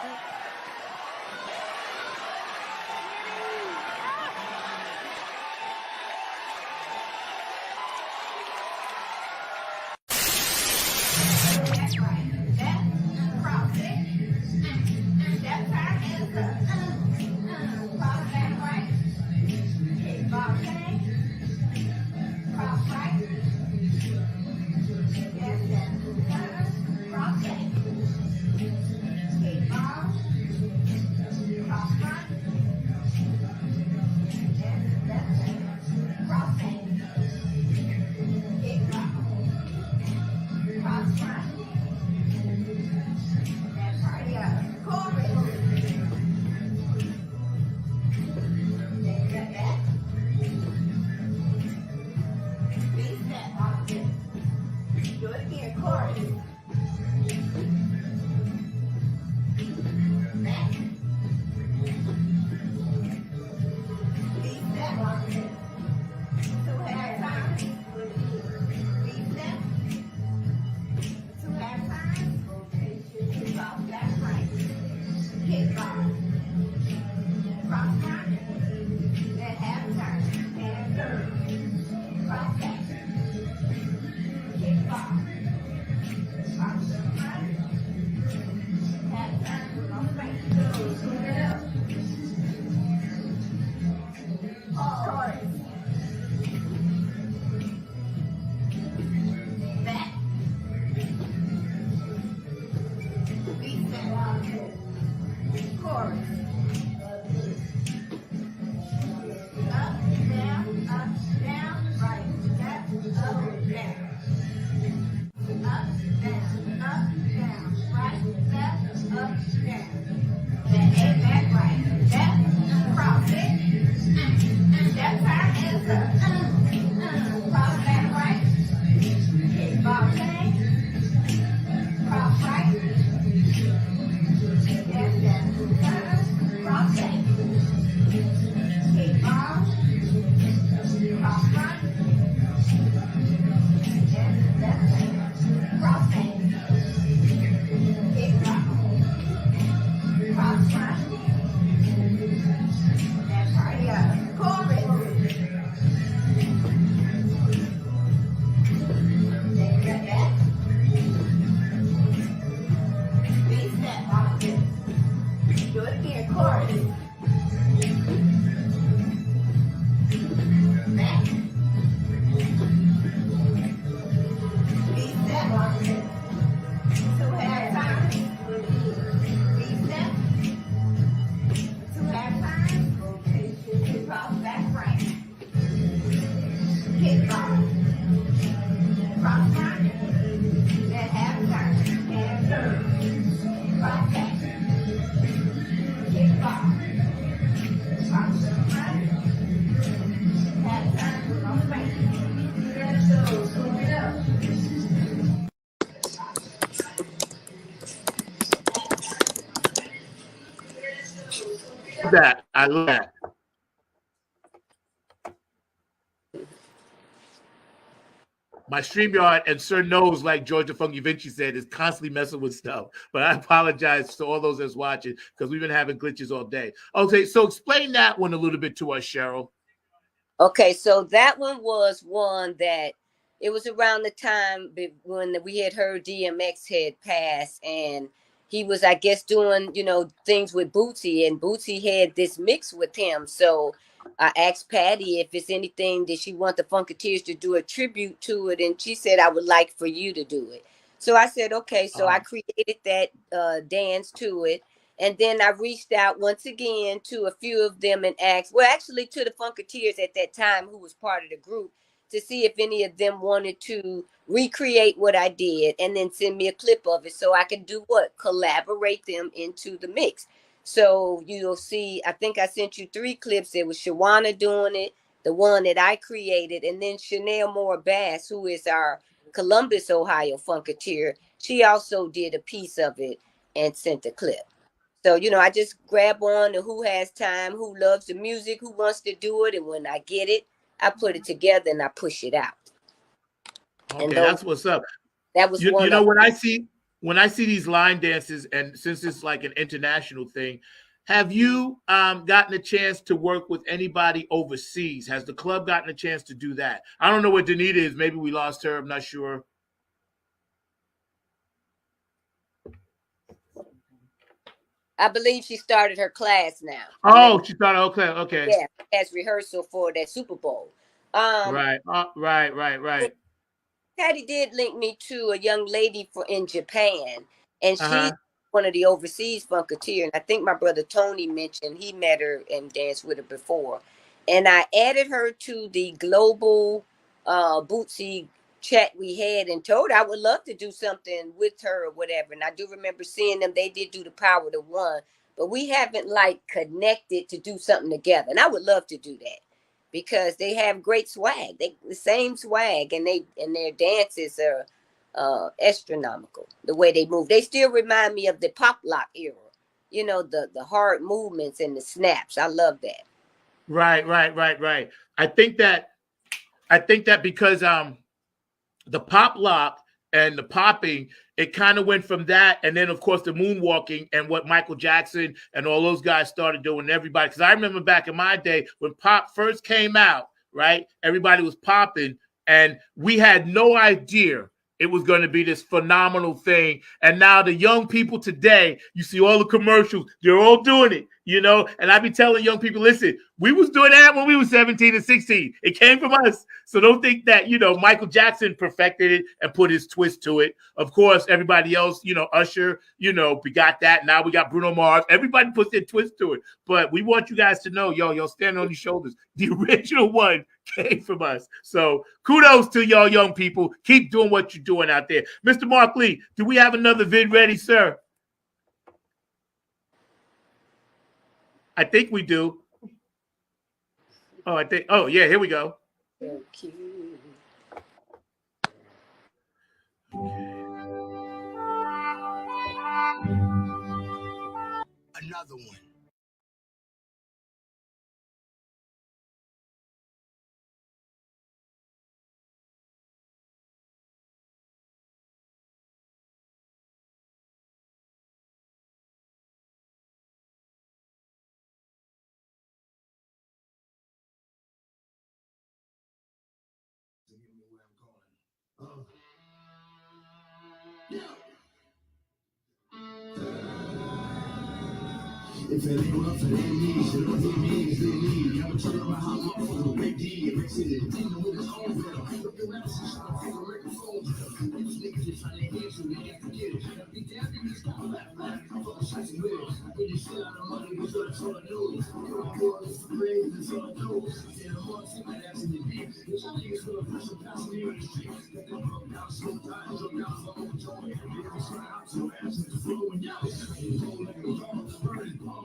That I love that. My StreamYard and Sir Knows, like Georgia Funky Vinci said, is constantly messing with stuff. But I apologize to all those that's watching because we've been having glitches all day. Okay, so explain that one a little bit to us, Cheryl. Okay, so that one was one that it was around the time when we had heard DMX had passed, and he was, I guess, doing, things with Bootsy, and Bootsy had this mix with him. So I asked Patty if it's anything that she want the Funkateers to do a tribute to it, and she said, I would like for you to do it. So I said, okay. So I created that dance to it. And then I reached out once again to a few of them and asked, well, actually to the Funkateers at that time who was part of the group, to see if any of them wanted to recreate what I did and then send me a clip of it so I could do what? Collaborate them into the mix. So you'll see, I think I sent you 3 clips. There was Shawana doing it, the one that I created, and then Chanel Moore Bass, who is our Columbus, Ohio Funkateer. She also did a piece of it and sent a clip. So, I just grab on to who has time, who loves the music, who wants to do it. And when I get it, I put it together and I push it out. Okay, that's what's up. That was one. When I see these line dances, and since it's like an international thing, have you gotten a chance to work with anybody overseas? Has the club gotten a chance to do that? I don't know where Danita is. Maybe we lost her. I'm not sure. I believe she started her class now. Oh, she thought, okay. Yeah, as rehearsal for that Super Bowl. Right, right. Patty did link me to a young lady in Japan, and she's Uh-huh. one of the overseas Funkateer. And I think my brother Tony mentioned he met her and danced with her before. And I added her to the global Bootsy chat we had and told her I would love to do something with her or whatever. And I do remember seeing them. They did do the Power to One, but we haven't like connected to do something together. And I would love to do that because they have great swag. They the same swag, and their dances are astronomical. The way they move, they still remind me of the pop lock era. You know, the hard movements and the snaps. I love that. Right. I think that because the pop lock and the popping, it kind of went from that, and then of course the moonwalking and what Michael Jackson and all those guys started doing. Everybody, because I remember back in my day when pop first came out, right? Everybody was popping, and we had no idea it was going to be this phenomenal thing. And now the young people today, you see all the commercials, they're all doing it, you know? And I be telling young people, listen, we was doing that when we were 17 and 16. It came from us. So don't think that, you know, Michael Jackson perfected it and put his twist to it. Of course, everybody else, you know, Usher, you know, we got that. Now we got Bruno Mars. Everybody puts their twist to it. But we want you guys to know, yo, stand on your shoulders. The original one came from us. So kudos to y'all young people. Keep doing what you're doing out there. Mr. Mark Lee, do we have another vid ready, sir? I think we do. Oh, yeah, here we go. So cute. Another one. If it ain't rough, it ain't me. So don't hit me, it's me. I'm trying to ride how long for the way D. It makes it a demon with his own venom. Look at that, she's trying to figure microphone. These niggas just trying to hit you, they have to get it. Gotta be down in this guy, laugh. I'm fucking shots and with it. I get this shit out of money, because that's all I do. I'm going for grades, that's all I do. Yeah, I'm on to my ass in the beat. Bitch, I think it's for the pressure, passing me on the street. Got that broke down, slow down, drop down, slow down. Every try out to ass with the flow and y'all. And roll like a dog, burning palm.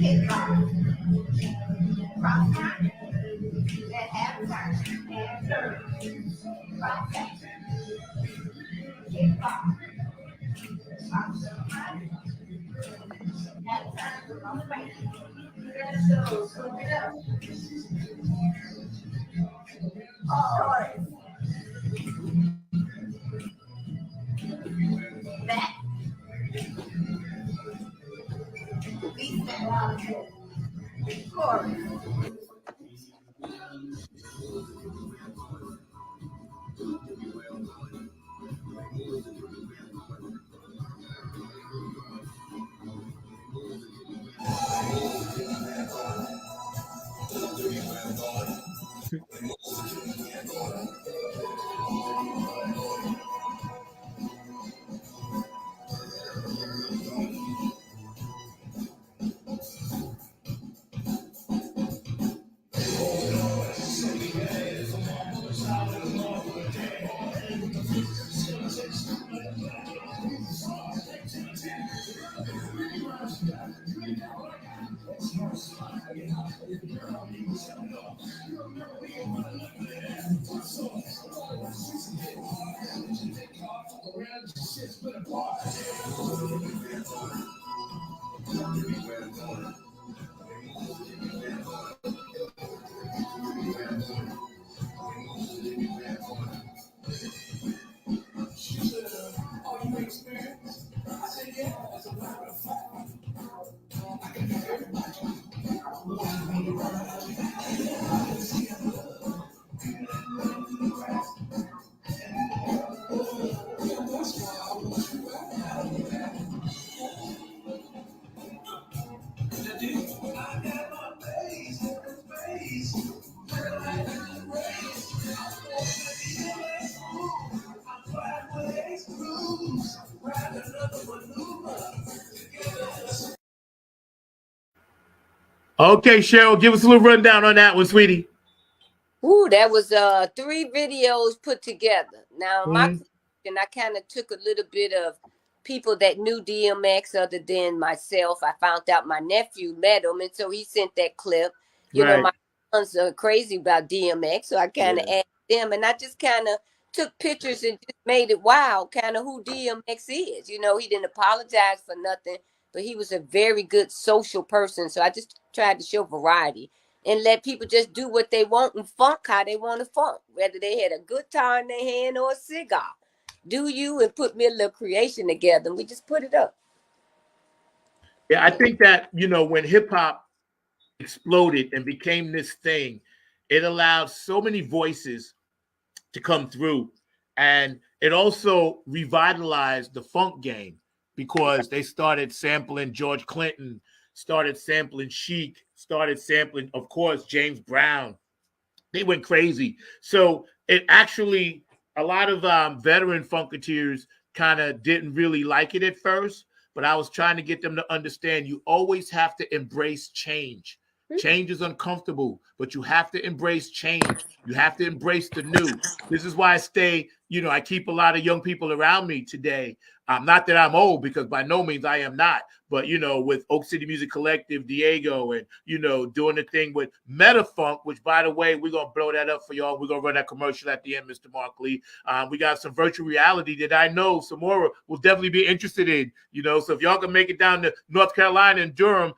hip hop, rock time, then have time, and serve, rock time, hip hop, rock time, have time for my friends. So swing it up. All right. Back, beat that chorus. Okay, Cheryl, give us a little rundown on that one, sweetie. Ooh, that was 3 videos put together. Now my Mhm. question, I kind of took a little bit of people that knew DMX other than myself. I found out my nephew met him, and so he sent that clip. You know, Right. my sons are crazy about DMX, so I kind of Yeah. asked them, and I just kind of took pictures and just made it wild, kind of who DMX is. You know, he didn't apologize for nothing, but he was a very good social person. So I just tried to show variety and let people just do what they want and funk how they want to funk, whether they had a guitar in their hand or a cigar. Do you and put me a little creation together, and we just put it up. Yeah, I think that, when hip hop exploded and became this thing, it allowed so many voices to come through. And it also revitalized the funk game because they started sampling George Clinton, started sampling Chic, started sampling, of course, James Brown. They went crazy. So it actually, a lot of veteran Funkateers kind of didn't really like it at first, but I was trying to get them to understand you always have to embrace change. Change is uncomfortable, but you have to embrace change. You have to embrace the new. This is why I stay, I keep a lot of young people around me today. Not that I'm old, because by no means I am not, but, with Oak City Music Collective, Diego, and, doing the thing with Metafunk, which, by the way, we're going to blow that up for y'all. We're going to run that commercial at the end, Mr. Mark Lee. We got some virtual reality that I know Samora will definitely be interested in, so if y'all can make it down to North Carolina and Durham,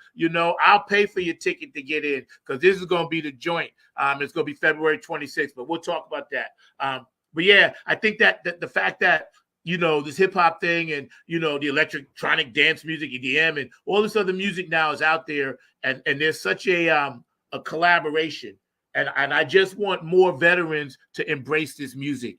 I'll pay for your ticket to get in, because this is going to be the joint. It's going to be February 26th, but we'll talk about that. But yeah, I think that the fact that, this hip hop thing and, the electronic dance music, EDM, and all this other music now is out there. And there's such a collaboration. And I just want more veterans to embrace this music.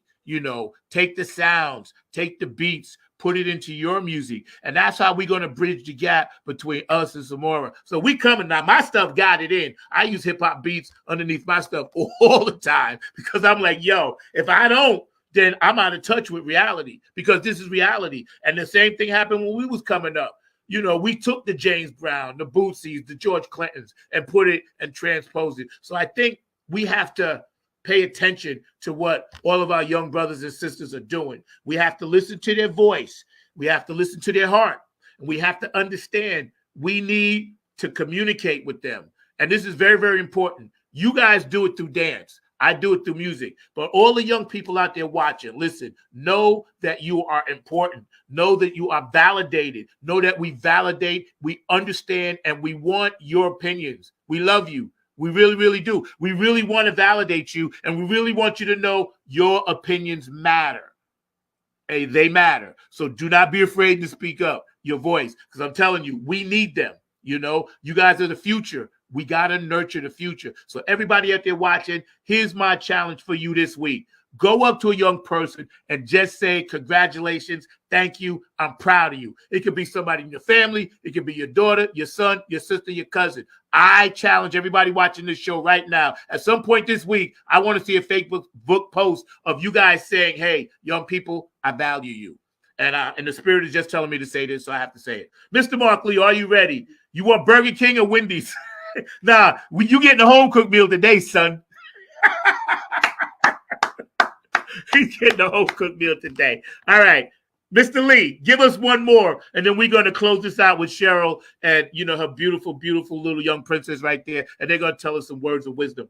Take the sounds, take the beats, put it into your music. And that's how we're going to bridge the gap between us and Samora. So we coming now. My stuff got it in. I use hip hop beats underneath my stuff all the time, because I'm like, yo, if I don't, then I'm out of touch with reality, because this is reality. And the same thing happened when we was coming up. We took the James Brown, the Bootsy's, the George Clintons, and put it and transposed it. So I think we have to pay attention to what all of our young brothers and sisters are doing. We have to listen to their voice. We have to listen to their heart. And we have to understand we need to communicate with them. And this is very, very important. You guys do it through dance. I do it through music. But all the young people out there watching, listen, know that you are important. Know that you are validated. Know that we validate, we understand, and we want your opinions. We love you. We really, really do. We really want to validate you, and we really want you to know your opinions matter. Hey, they matter. So do not be afraid to speak up your voice, because I'm telling you, we need them. You know, you guys are the future. We got to nurture the future. So everybody out there watching, here's my challenge for you this week. Go up to a young person and just say, congratulations, thank you, I'm proud of you. It could be somebody in your family. It could be your daughter, your son, your sister, your cousin. I challenge everybody watching this show right now. At some point this week, I want to see a Facebook post of you guys saying, hey, young people, I value you. And the spirit is just telling me to say this, so I have to say it. Mr. Mark Lee, are you ready? You want Burger King or Wendy's? Nah, you getting a home-cooked meal today, son. He's getting a home-cooked meal today. All right. Mr. Lee, give us one more, and then we're going to close this out with Cheryl and, you know, her beautiful, beautiful little young princess right there, and they're going to tell us some words of wisdom.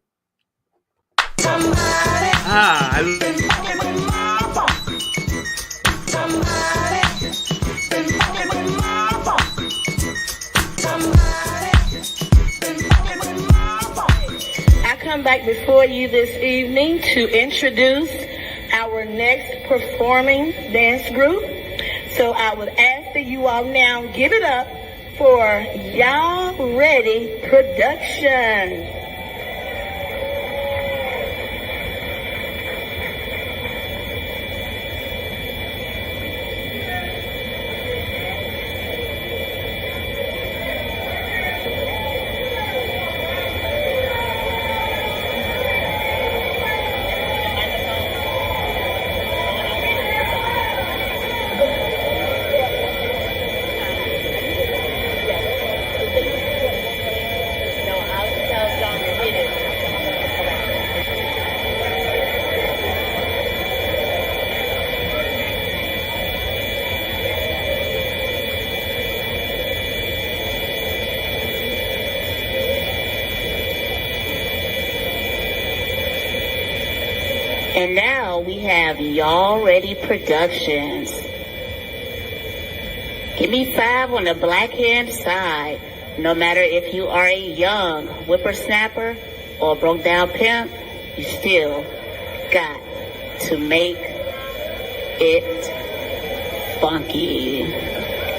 I come back before you this evening to introduce our next performing dance group. So I would ask that you all now give it up for Y'all Ready Production. And now we have Y'all Ready Productions. Give me 5 on the black hand side. No matter if you are a young whippersnapper or broke down pimp, you still got to make it funky.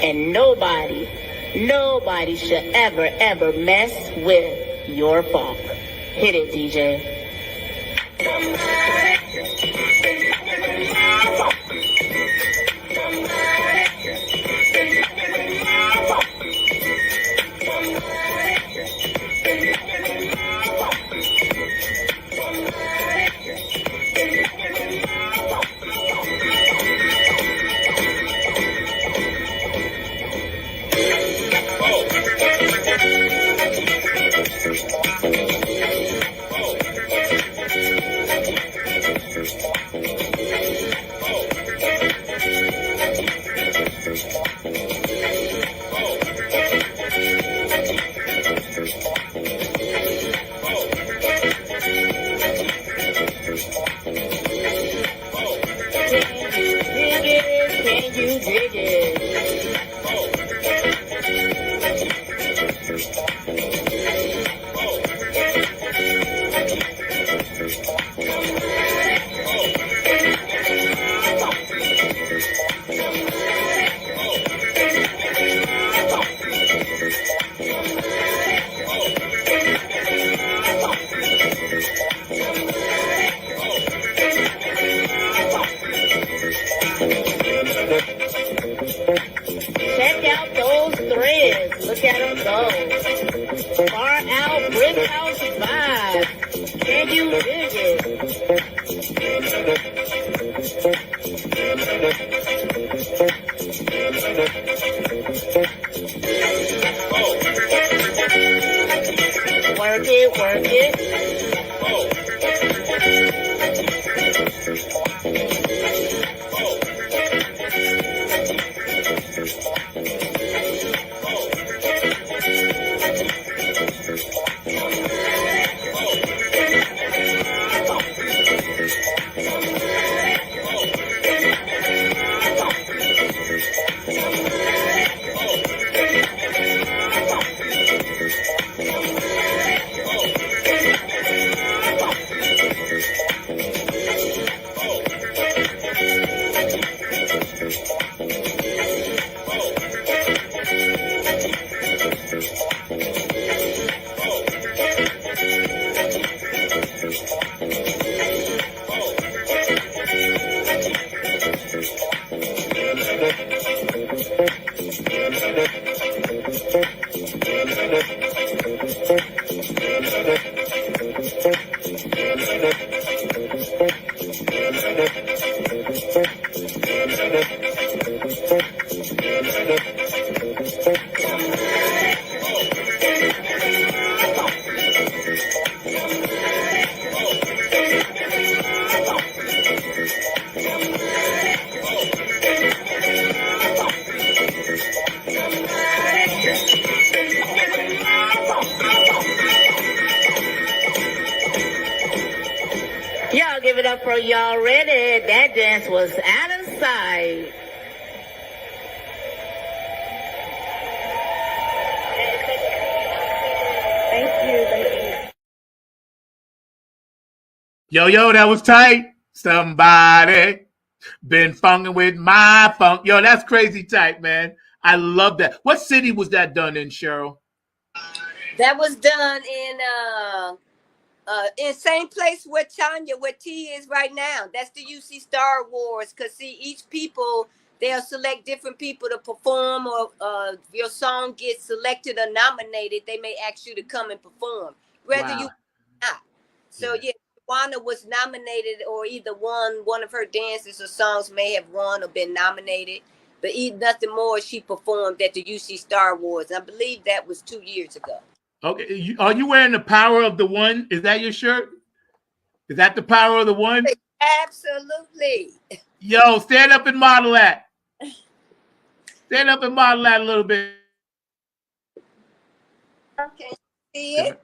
And nobody should ever mess with your funk. Hit it, DJ. Check out those threads. Look at them go. Far out brick house vibe. Can you dig it? Work it, work it. April, y'all ready? That dance was out of sight. Thank you. Yo, that was tight. Somebody been funking with my funk. Yo, that's crazy tight, man. I love that. What city was that done in, Cheryl? That was done in same place where T is right now. That's the UC Star Wars. Cause see, each people, they'll select different people to perform, or your song gets selected or nominated, they may ask you to come and perform, whether you not. So yeah, Wanda was nominated or either won. One of her dances or songs may have won or been nominated, but nothing more. She performed at the UC Star Wars. I believe that was 2 years ago. Okay, are you wearing the Power of the One? Is that your shirt? Is that the Power of the One? Absolutely. Yo, stand up and model that. Stand up and model that a little bit. Okay, see it?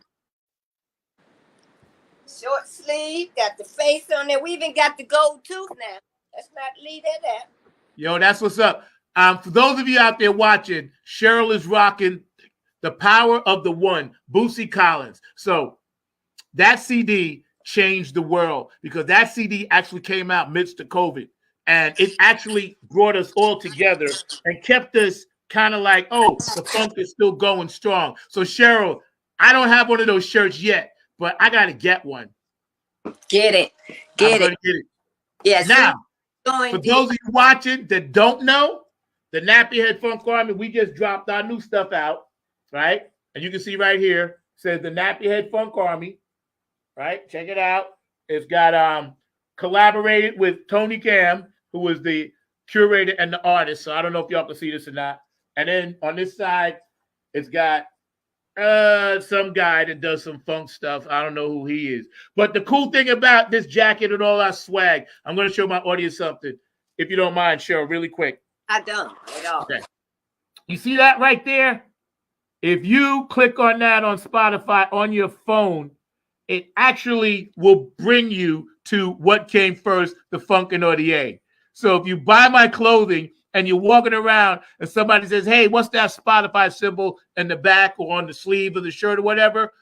Short sleeve, got the face on there. We even got the gold tooth now. Let's not leave that out. Yo, that's what's up. For those of you out there watching, Cheryl is rocking The Power of the One, Bootsy Collins. So that CD changed the world because that CD actually came out midst of COVID. And it actually brought us all together and kept us kind of like, oh, the funk is still going strong. So Cheryl, I don't have one of those shirts yet, but I got to get one. Get it. I'm going to get it. Yes. Now, for those of you watching that don't know, the Nappy Head Funk Army, we just dropped our new stuff out, right? And you can see right here, says the Nappy Head Funk Army, right? Check it out. It's got collaborated with Tony Cam, who was the curator and the artist. So I don't know if y'all can see this or not. And then on this side, it's got some guy that does some funk stuff. I don't know who he is. But the cool thing about this jacket and all our swag, I'm going to show my audience something, if you don't mind, Cheryl, really quick. I don't at all. Okay. You see that right there? If you click on that on Spotify on your phone, it actually will bring you to what came first, the Funkin' or the A. So if you buy my clothing and you're walking around and somebody says, hey, what's that Spotify symbol in the back or on the sleeve of the shirt or whatever,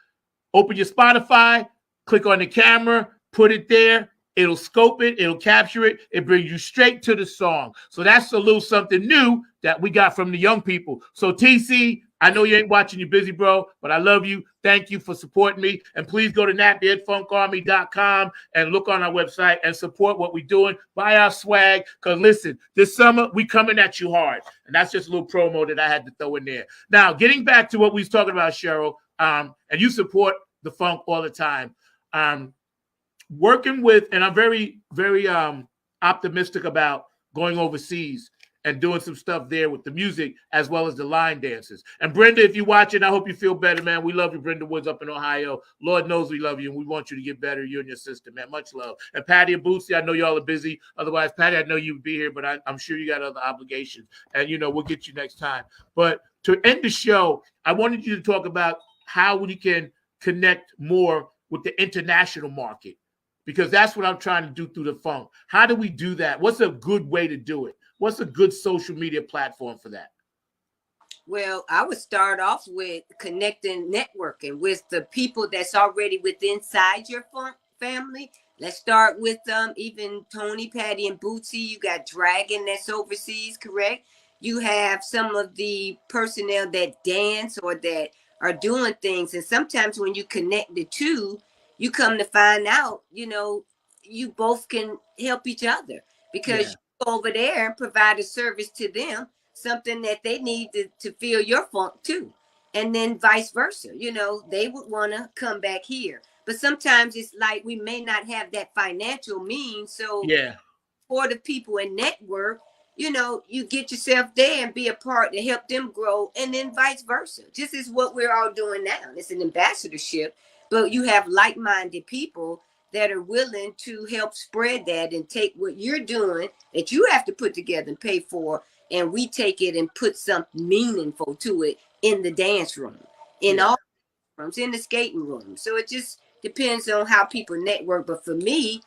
open your Spotify, click on the camera, put it there. It'll scope it. It'll capture it. It brings you straight to the song. So that's a little something new that we got from the young people. So TC, I know you ain't watching, you busy, bro, but I love you. Thank you for supporting me. And please go to nappyheadfunkarmy.com and look on our website and support what we're doing. Buy our swag. Because listen, this summer, we coming at you hard. And that's just a little promo that I had to throw in there. Now, getting back to what we was talking about, Cheryl, and you support the funk all the time. Working with, and I'm very, very optimistic about going overseas and doing some stuff there with the music as well as the line dances. And Brenda, if you're watching, I hope you feel better, man. We love you, Brenda Woods up in Ohio. Lord knows we love you, and we want you to get better, you and your sister, man. Much love. And Patty and Bootsy, I know y'all are busy. Otherwise, Patty, I know you would be here, but I'm sure you got other obligations. And, you know, we'll get you next time. But to end the show, I wanted you to talk about how we can connect more with the international market, because that's what I'm trying to do through the funk. How do we do that? What's a good way to do it? What's a good social media platform for that? Well, I would start off with connecting, networking with the people that's already within inside your family. Let's start with even Tony, Patty, and Bootsy. You got Dragon that's overseas, correct? You have some of the personnel that dance or that are doing things. And sometimes when you connect the two, you come to find out, you know, you both can help each other because you go over there and provide a service to them, something that they need to feel your funk too. And then vice versa, you know, they would want to come back here. But sometimes it's like we may not have that financial means. So for the people in network, you know, you get yourself there and be a part to help them grow, and then vice versa. This is what we're all doing now. It's an ambassadorship, but you have like-minded people that are willing to help spread that and take what you're doing that you have to put together and pay for, and we take it and put something meaningful to it in the dance room, in all rooms, in the skating room. So it just depends on how people network. But for me,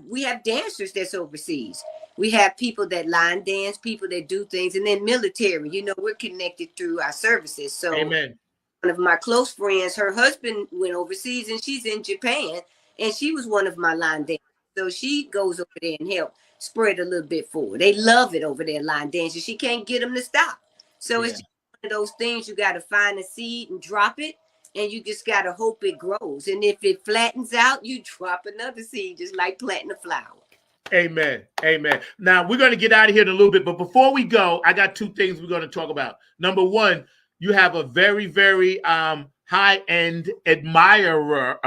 We have dancers that's overseas. We have people that line dance, people that do things, and then military. You know, we're connected through our services. So Amen. one of my close friends, her husband went overseas and she's in Japan, and she was one of my line dancers. So she goes over there and help spread a little bit forward. They love it over there, line dancing. She can't get them to stop. So it's just one of those things, you got to find a seed and drop it, and you just got to hope it grows. And if it flattens out, you drop another seed, just like planting a flower. Amen. Amen. Now we're going to get out of here in a little bit, but before we go, I got two things we're going to talk about. Number one, you have a very, very high-end admirer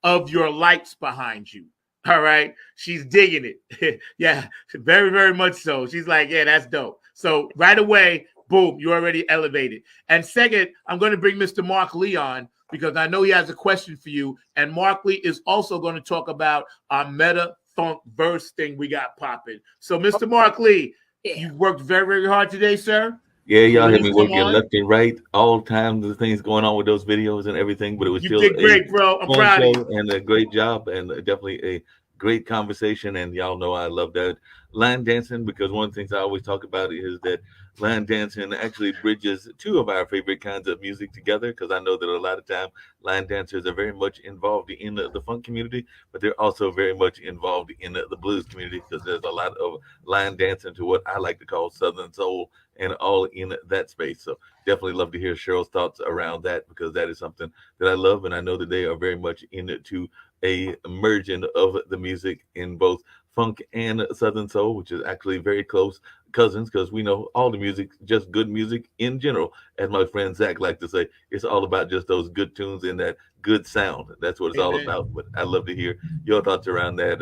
of your lights behind you. All right. She's digging it. Yeah, very, very much so. She's like, yeah, that's dope. So right away, boom, you already elevated. And second, I'm going to bring Mr. Mark Lee on because I know he has a question for you. And Mark Lee is also going to talk about our meta funk verse thing we got popping. So, Mr. Mark Lee, you've worked very, very hard today, sir. Yeah, y'all had me working left and right all the time. The things going on with those videos and everything, but it was still did great, bro. I'm proud of you. And a great job, and definitely a great conversation. And y'all know I love that line dancing, because one of the things I always talk about is that line dancing actually bridges two of our favorite kinds of music together, because I know that a lot of time line dancers are very much involved in the funk community, but they're also very much involved in the blues community, because there's a lot of line dancing to what I like to call Southern soul and all in that space. So definitely love to hear Cheryl's thoughts around that, because that is something that I love, and I know that they are very much into a merging of the music in both funk and Southern soul, which is actually very close cousins, because we know all the music, just good music in general. As my friend Zach like to say, it's all about just those good tunes and that good sound. That's what it's all about. But I love to hear your thoughts around that,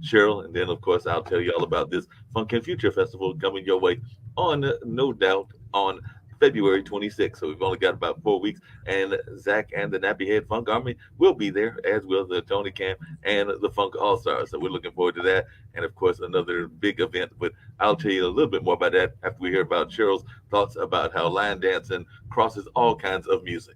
Cheryl. And then, of course, I'll tell you all about this Funk and Future Festival coming your way on No Doubt on February 26th. So we've only got about 4 weeks, and Zach and the Nappy Head Funk Army will be there, as will the Tony Camp and the Funk All Stars. So we're looking forward to that. And of course, another big event. But I'll tell you a little bit more about that after we hear about Cheryl's thoughts about how line dancing crosses all kinds of music.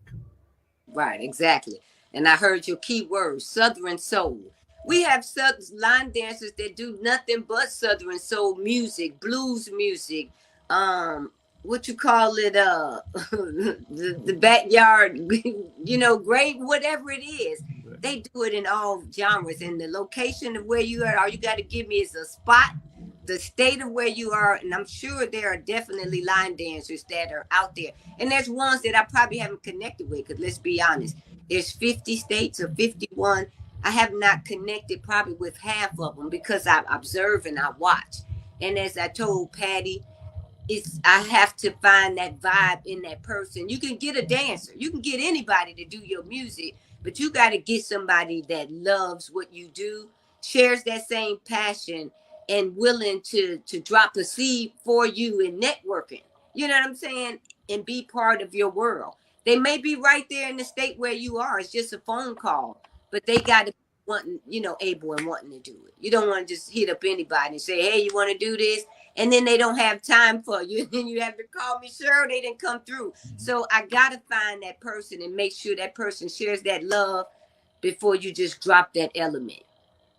Right, exactly. And I heard your key words, Southern soul. We have line dancers that do nothing but Southern soul music, blues music, what you call it, the backyard, you know, great, whatever it is. They do it in all genres. And the location of where you are, all you got to give me is a spot, the state of where you are, and I'm sure there are definitely line dancers that are out there. And there's ones that I probably haven't connected with, because let's be honest, there's 50 states or 51. I have not connected probably with half of them, because I observe and I watch. And as I told Patty, I have to find that vibe in that person. You can get a dancer, you can get anybody to do your music, but you got to get somebody that loves what you do, shares that same passion, and willing to drop a seed for you in networking. You know what I'm saying? And be part of your world. They may be right there in the state where you are. It's just a phone call, but they got to be wanting, you know, able and wanting to do it. You don't want to just hit up anybody and say, hey, you want to do this? And then they don't have time for you. And you have to call me, sure, they didn't come through. So I got to find that person and make sure that person shares that love before you just drop that element.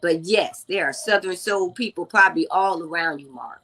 But yes, there are Southern soul people probably all around you, Mark.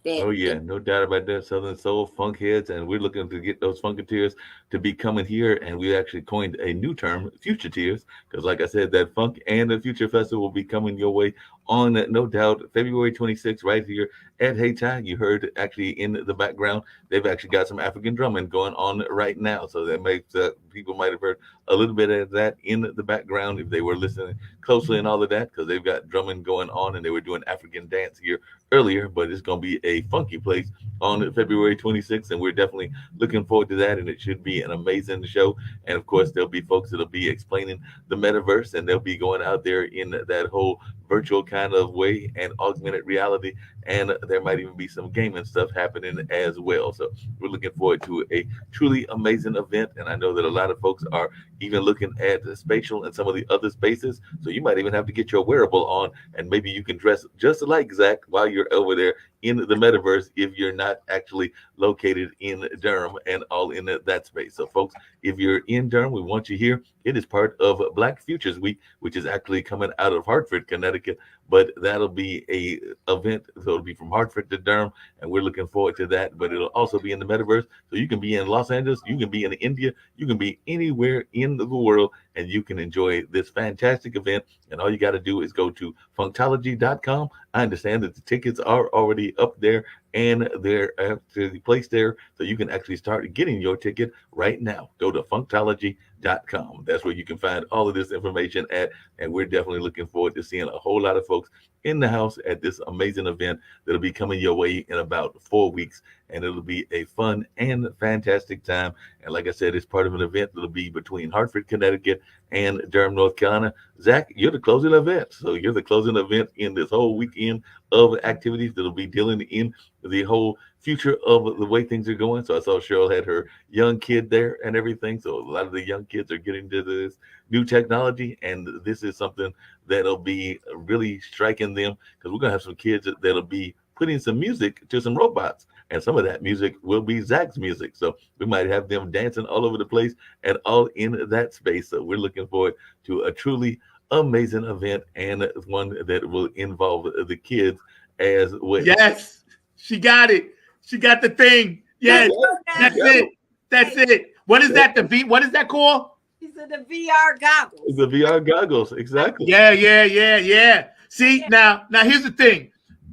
Oh yeah, no doubt about that. Southern soul, funk heads, and we're looking to get those funketeers to be coming here. And we actually coined a new term, future tears, because like I said, that funk and the future festival will be coming your way on No Doubt February 26th, right here at Hayti. You heard actually in the background, they've actually got some African drumming going on right now. So that makes people might have heard a little bit of that in the background if they were listening closely and all of that, because they've got drumming going on and they were doing African dance here earlier. But it's going to be a funky place on February 26th, and we're definitely looking forward to that. And it should be an amazing show. And of course, there'll be folks that'll be explaining the metaverse, and they'll be going out there in that whole virtual kind of way and augmented reality, and there might even be some gaming stuff happening as well. So we're looking forward to a truly amazing event, and I know that a lot of folks are even looking at the spatial and some of the other spaces. So you might even have to get your wearable on, and maybe you can dress just like Zach while you're over there in the metaverse if you're not actually located in Durham and all in that space. So folks, if you're in Durham, we want you here. It is part of Black Futures Week, which is actually coming out of Hartford, Connecticut, but that'll be a event. So it'll be from Hartford to Durham, and we're looking forward to that. But it'll also be in the metaverse, so you can be in Los Angeles, you can be in India, you can be anywhere in the world, and you can enjoy this fantastic event. And all you got to do is go to funktology.com. I understand that the tickets are already up there and they're actually placed there, so you can actually start getting your ticket right now. Go to funktology.com. That's where you can find all of this information at, and we're definitely looking forward to seeing a whole lot of folks in the house at this amazing event that'll be coming your way in about 4 weeks, and it'll be a fun and fantastic time. And like I said, it's part of an event that'll be between Hartford, Connecticut, and Durham, North Carolina. Zach, you're the closing event, so you're the closing event in this whole weekend of activities that'll be dealing in the whole future of the way things are going. So I saw Cheryl had her young kid there and everything. So a lot of the young kids are getting to this new technology, and this is something that'll be really striking them, because we're gonna have some kids that'll be putting some music to some robots, and some of that music will be Zach's music. So we might have them dancing all over the place and all in that space. So we're looking forward to a truly amazing event, and one that will involve the kids as well. Yes, she got it. She got the thing. Yes, that's it. That's it. What is that? What is that called? These are the VR goggles. The VR goggles, exactly. Yeah. See, now here's the thing.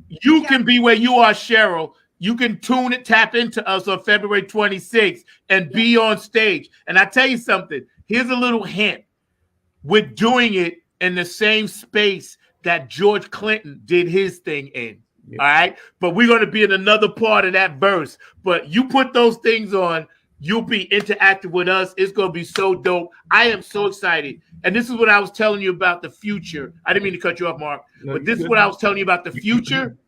You can be where you are, Cheryl. You can tap into us on February 26th and be on stage. And I tell you something, here's a little hint. We're doing it in the same space that George Clinton did his thing in. All right. But we're going to be in another part of that verse. But you put those things on, you'll be interactive with us. It's going to be so dope. I am so excited. And this is what I was telling you about the future. I didn't mean to cut you off, Mark, but this is what I was telling you about the future.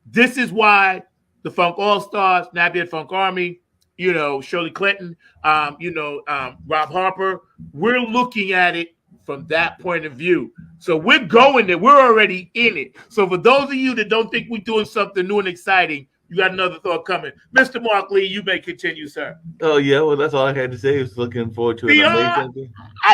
This is why the Funk All-Stars, Navigator Funk Army, Shirley Clinton, Rob Harper, we're looking at it from that point of view. So we're going there. We're already in it. So for those of you that don't think we're doing something new and exciting, you got another thought coming. Mr. Mark Lee, you may continue, sir. Oh, yeah. Well, that's all I had to say. Is looking forward to an amazing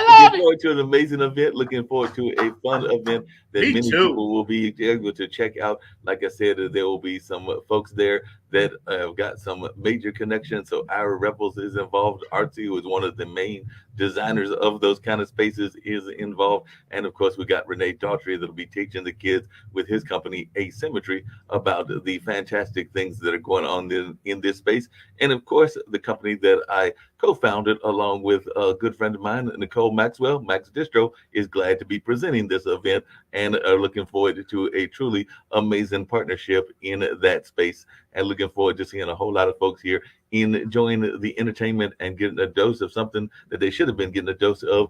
looking forward to an amazing event. Looking forward to a fun event that many people will be able to check out. Like I said, there will be some folks there that have got some major connections. So Ira Rebels is involved. Artsy, who is one of the main designers of those kind of spaces, is involved. And of course, we got Renee Daughtry that'll be teaching the kids with his company Asymmetry about the fantastic things that are going on in this space. And of course, the company that I co-founded along with a good friend of mine, Nicole Maxwell, Max Distro, is glad to be presenting this event, and are looking forward to a truly amazing partnership in that space, and looking forward to seeing a whole lot of folks here enjoying the entertainment and getting a dose of something that they should have been getting a dose of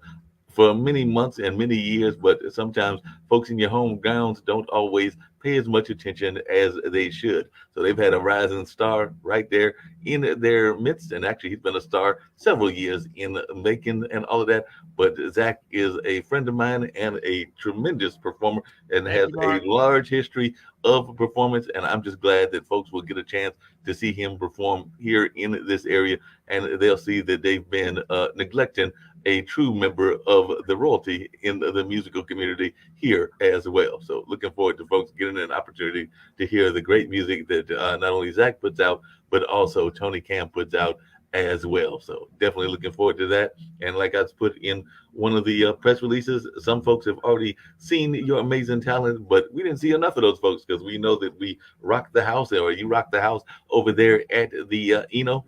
for many months and many years. But sometimes folks in your home grounds don't always pay as much attention as they should. So they've had a rising star right there in their midst. And actually, he's been a star several years in making and all of that. But Zach is a friend of mine and a tremendous performer, and has a large history of performance. And I'm just glad that folks will get a chance to see him perform here in this area, and they'll see that they've been neglecting a true member of the royalty in the musical community here as well. So looking forward to folks getting an opportunity to hear the great music that not only Zach puts out, but also Tony Cam puts out as well. So definitely looking forward to that. And like I put in one of the press releases, some folks have already seen your amazing talent, but we didn't see enough of those folks, because we know that we rocked the house, or you rocked the house over there at the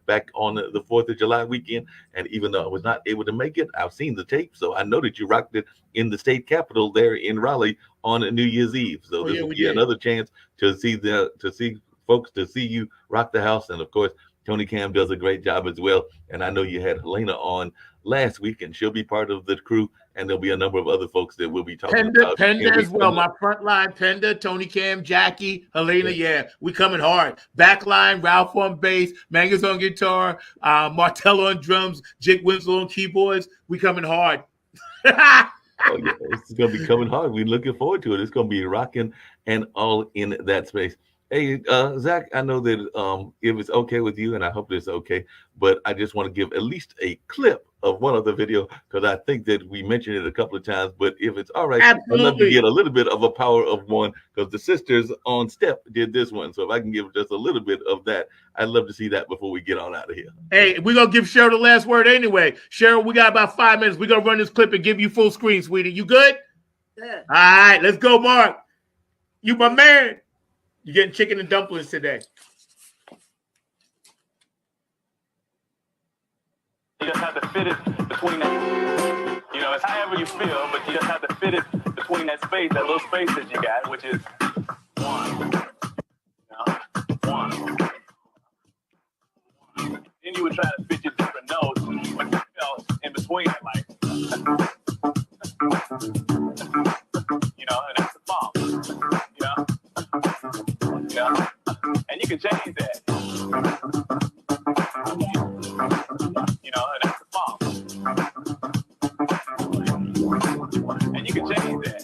back on the 4th of July weekend. And even though I was not able to make it, I've seen the tape, so I know that you rocked it in the state capitol there in Raleigh on New Year's Eve. So this will be another chance to see you rock the house. And of course, Tony Cam does a great job as well. And I know you had Helena on last week, and she'll be part of the crew. And there'll be a number of other folks that we'll be talking about. Penda as well. My front line, Penda, Tony Cam, Jackie, Helena. Yeah, we coming hard. Back line, Ralph on bass, Mangus on guitar, Martello on drums, Jake Winslow on keyboards. We coming hard. Oh, yeah, it's going to be coming hard. We're looking forward to it. It's going to be rocking and all in that space. Hey, Zach, I know that if it's okay with you, and I hope it's okay, but I just want to give at least a clip of one of the video because I think that we mentioned it a couple of times. But if it's all right, I'd love to Absolutely. get a little bit of a power of one because the sisters on Step did this one. So if I can give just a little bit of that, I'd love to see that before we get on out of here. Hey, we're going to give Cheryl the last word anyway. Cheryl, we got about 5 minutes. We're going to run this clip and give you full screen, sweetie. You good? Good. All right, let's go, Mark. You my man. You're getting chicken and dumplings today. You just have to fit it between that. You know, it's however you feel, but you just have to fit it between that space, that little space that you got, which is one. You know, one. Then you would try to fit your different notes, but you felt in between it, like, you know, and that's the bump. You know? Yeah. And you can change that. You know, and that's the bump. And you can change that.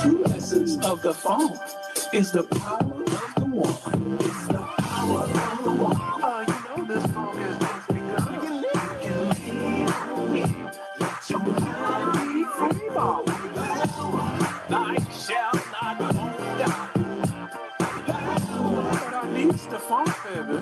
True essence of the funk is the power of the one. It's the power of the one. You know this funk is just begun. You can lean on me. Let your mind be free. I shall not go down. But I need the funk, baby.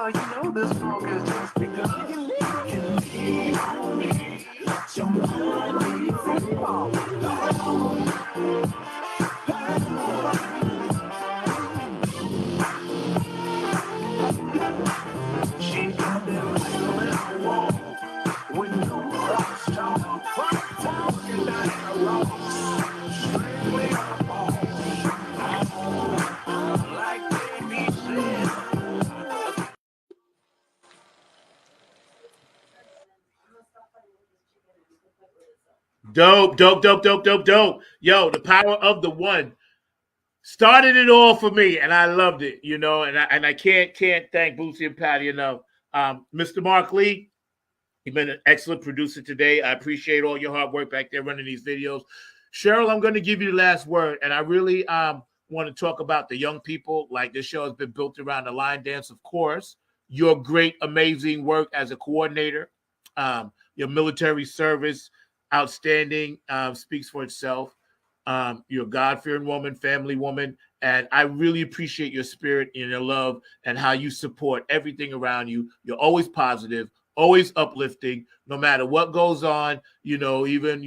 You know this funk is just begun. You can lean on me. Let your mind be free. She got that wiggle in her wall with no cross talk. Talking down in her rocks. Strictly on the ball. Like baby said. Dope, dope, dope, dope, dope, dope. Yo, the power of the one started it all for me, and I loved it, you know, and I can't thank Boosie and Patty enough. Mr. Mark Lee, you've been an excellent producer today. I appreciate all your hard work back there running these videos. Cheryl, I'm going to give you the last word, and I really want to talk about the young people. Like, this show has been built around the line dance, of course. Your great, amazing work as a coordinator, your military service, outstanding, speaks for itself. You're a God-fearing woman, family woman, and I really appreciate your spirit and your love and how you support everything around you. You're always positive, always uplifting, no matter what goes on. You know, even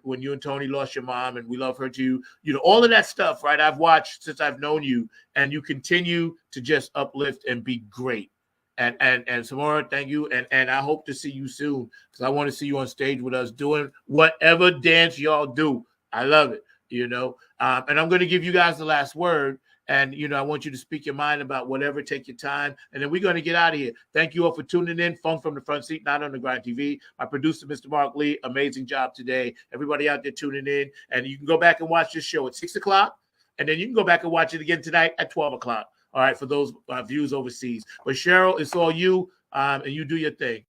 when you and Tony lost your mom, and we love her too. You know, all of that stuff, right? I've watched since I've known you, and you continue to just uplift and be great. And Samara, thank you, and I hope to see you soon because I want to see you on stage with us doing whatever dance y'all do. I love it, you know. And I'm going to give you guys the last word. And, you know, I want you to speak your mind about whatever, take your time. And then we're going to get out of here. Thank you all for tuning in. Funk from the Front Seat, Not on the Grind TV. My producer, Mr. Mark Lee, amazing job today. Everybody out there tuning in. And you can go back and watch this show at 6 o'clock. And then you can go back and watch it again tonight at 12 o'clock. All right, for those views overseas. But Cheryl, it's all you, and you do your thing.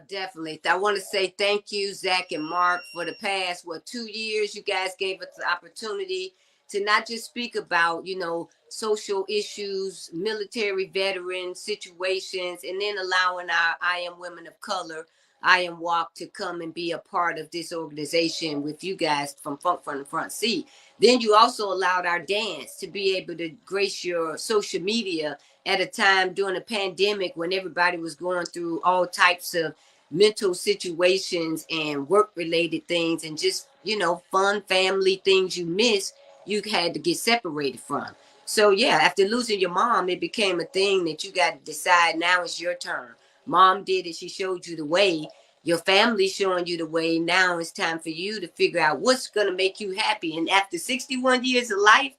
Definitely. I want to say thank you, Zach and Mark, for the past, 2 years. You guys gave us the opportunity to not just speak about, social issues, military veteran situations, and then allowing our I Am Women of Color I am walked to come and be a part of this organization with you guys from Funk from the Front Seat. Then you also allowed our dance to be able to grace your social media at a time during a pandemic when everybody was going through all types of mental situations and work related things and just, fun family things you miss, you had to get separated from. So yeah, after losing your mom, it became a thing that you got to decide now it's your turn. Mom did it, she showed you the way. Your family's showing you the way. Now it's time for you to figure out what's going to make you happy. And after 61 years of life,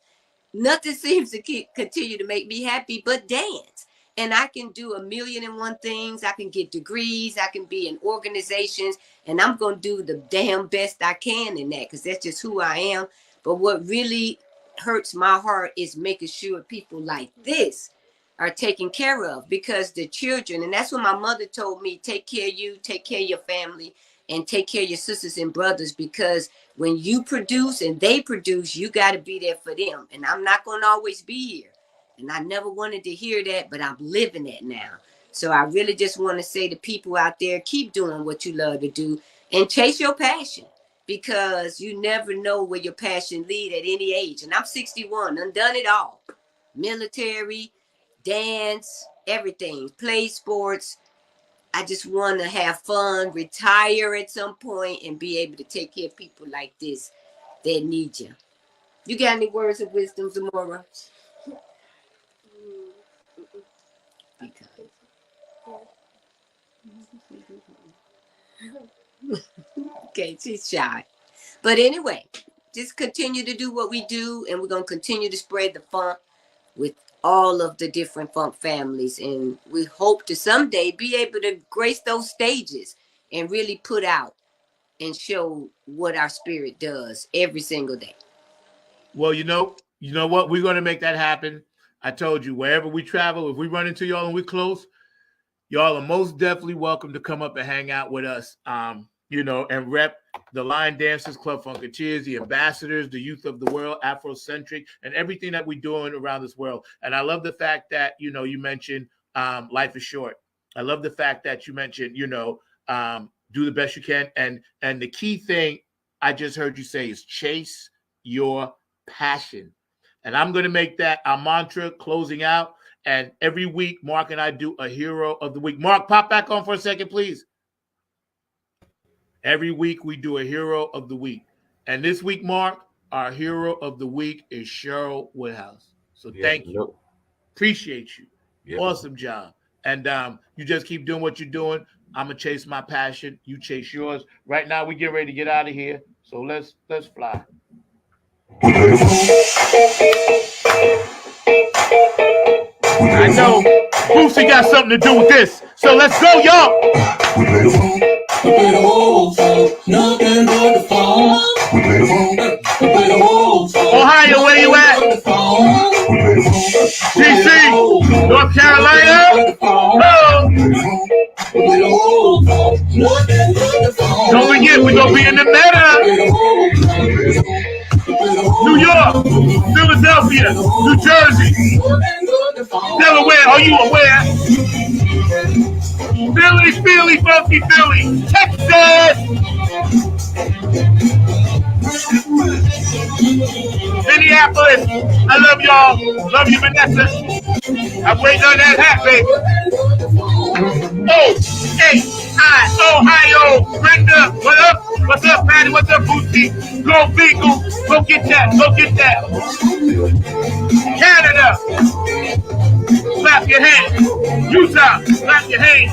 nothing seems to continue to make me happy but dance. And I can do 1,000,001 things. I can get degrees. I can be in organizations. And I'm going to do the damn best I can in that because that's just who I am. But what really hurts my heart is making sure people like this are taken care of, because the children, and that's what my mother told me, take care of you, take care of your family, and take care of your sisters and brothers, because when you produce and they produce, you got to be there for them. And I'm not going to always be here. And I never wanted to hear that, but I'm living it now. So I really just want to say to people out there, keep doing what you love to do and chase your passion, because you never know where your passion lead at any age. And I'm 61, I've done it all. Military, dance, everything, play sports. I just want to have fun, retire at some point, and be able to take care of people like this that need you. You got any words of wisdom, Zamora? Okay, she's shy. But anyway, just continue to do what we do, and we're going to continue to spread the funk with all of the different funk families. And we hope to someday be able to grace those stages and really put out and show what our spirit does every single day. Well, you know what? We're going to make that happen. I told you, wherever we travel, if we run into y'all and we're close, y'all are most definitely welcome to come up and hang out with us, and rep the line dancers, Club Funkateers, the ambassadors, the youth of the world, Afrocentric, and everything that we're doing around this world. And I love the fact that, you mentioned life is short. I love the fact that you mentioned, do the best you can. And the key thing I just heard you say is chase your passion. And I'm going to make that our mantra closing out. And every week, Mark and I do a hero of the week. Mark, pop back on for a second, please. Every week, we do a hero of the week. And this week, Mark, our hero of the week is Cheryl Woodhouse. So thank you. Appreciate you. Yep. Awesome job. And you just keep doing what you're doing. I'm going to chase my passion. You chase yours. Right now, we get ready to get out of here. So let's fly. I know Boosie got something to do with this. So let's go, y'all. Ohio, where you at? DC, North Carolina. Don't forget, we're going to be in the meta. New York, Philadelphia, New Jersey, Delaware. Are you aware? Philly, funky Philly, Texas, Minneapolis. I love y'all. Love you, Vanessa. I'm waiting on that hat, baby. Ohio, Brenda, what up? What's up, Patty? What's up, Boosie? Go Beagle. Go get that. Canada, clap your hands. Utah, clap your hands.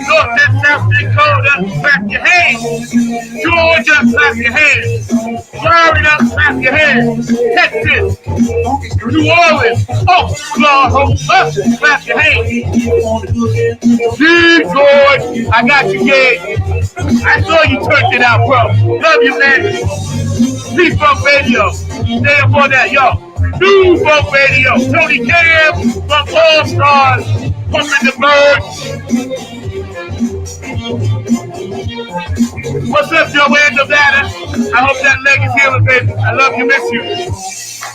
North and South Dakota, clap your hands. Georgia, clap your hands. Florida, clap your hands. Texas, New Orleans, Oklahoma, clap your hands. Detroit, I got you, kid. I saw you turned it out, bro. Love you, man. P-Funk Radio. Stay up on that, yo. New Funk Radio. Tony Cam, Funk All Stars, Pumping the Birds. What's up, Joanne Nevada? I hope that leg is healing, baby. I love you, miss you.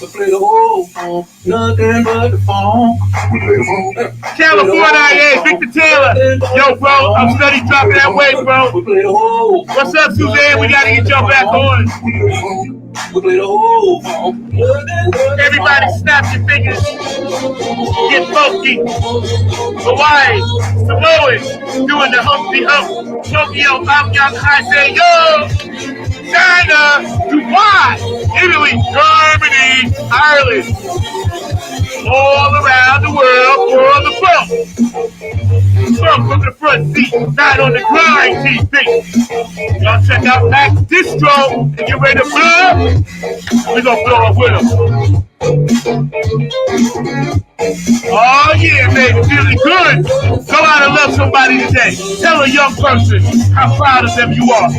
We play the whole phone, nothing but the phone. We play the phone. California, Victor Taylor. Yo, bro, I'm steady dropping that weight, bro. We play the whole phone. What's up, Suzanne? We gotta get y'all back on. We play the whole phone. Everybody snap your fingers. Get funky. Hawaii, Samoan, doing the humpy hump. Tokyo, I'm young, I say, yo. China, Dubai, Italy, Germany, Ireland. All around the world for the funk. Funk from the front seat, not on the grind TV. Y'all check out Max Distro and get ready to blow. We're gonna blow up with them. Oh yeah, baby, feeling good. Go out and love somebody today. Tell a young person how proud of them you are.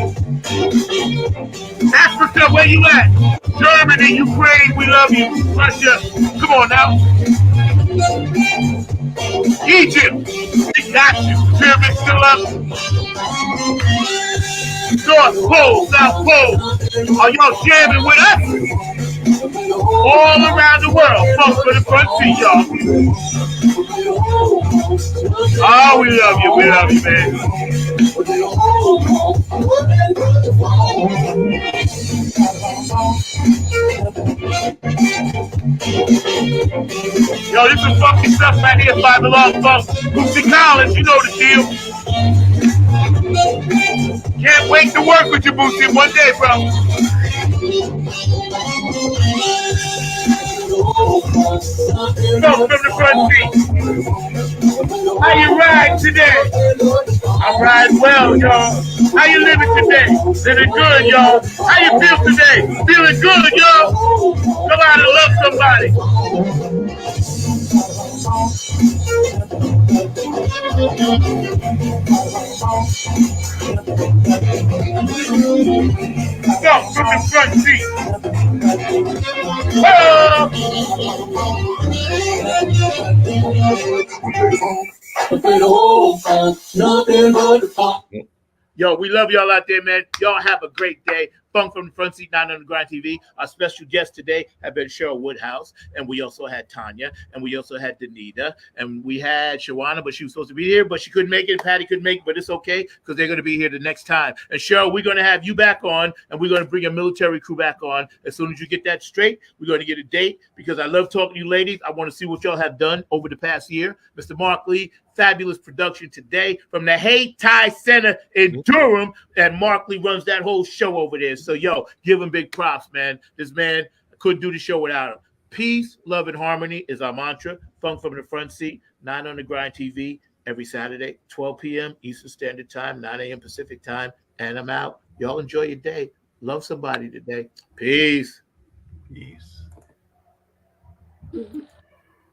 Africa, where you at? Germany, Ukraine, we love you. Russia, come on now. Egypt, we got you. Pyramids still up. North Pole, South Pole. Are y'all jamming with us? All around the world, folks for the front seat, y'all. Oh, we love you, man. Yo, this is funky stuff right here by the long funk. Lucy Collins, you know the deal. Can't wait to work with you, Boosie, one day, bro. From the front seat. How you ride today? I ride well, y'all. How you living today? Living good, y'all. How you feel today? Feeling good, y'all. Come out and love somebody. Go from the front seat. Oh! Yo, we love y'all out there, man. Y'all have a great day. Funk from the front seat, 9 on the Grind TV. Our special guests today have been Cheryl Woodhouse, and we also had Tanya, and we also had Danita, and we had Shawana, but she was supposed to be here, but she couldn't make it. Patty couldn't make it, but it's okay because they're going to be here the next time. And Cheryl, we're going to have you back on, and we're going to bring a military crew back on. As soon as you get that straight, we're going to get a date because I love talking to you ladies. I want to see what y'all have done over the past year. Mr. Mark Lee, fabulous production today from the Hay Thai Center in Durham, and Mark Lee runs that whole show over there. So, yo, give him big props, man. This man couldn't do the show without him. Peace, love, and harmony is our mantra. Funk from the front seat, 9 on the Grind TV, every Saturday, 12 p.m. Eastern Standard Time, 9 a.m. Pacific Time, and I'm out. Y'all enjoy your day. Love somebody today. Peace. Peace. Mm-hmm.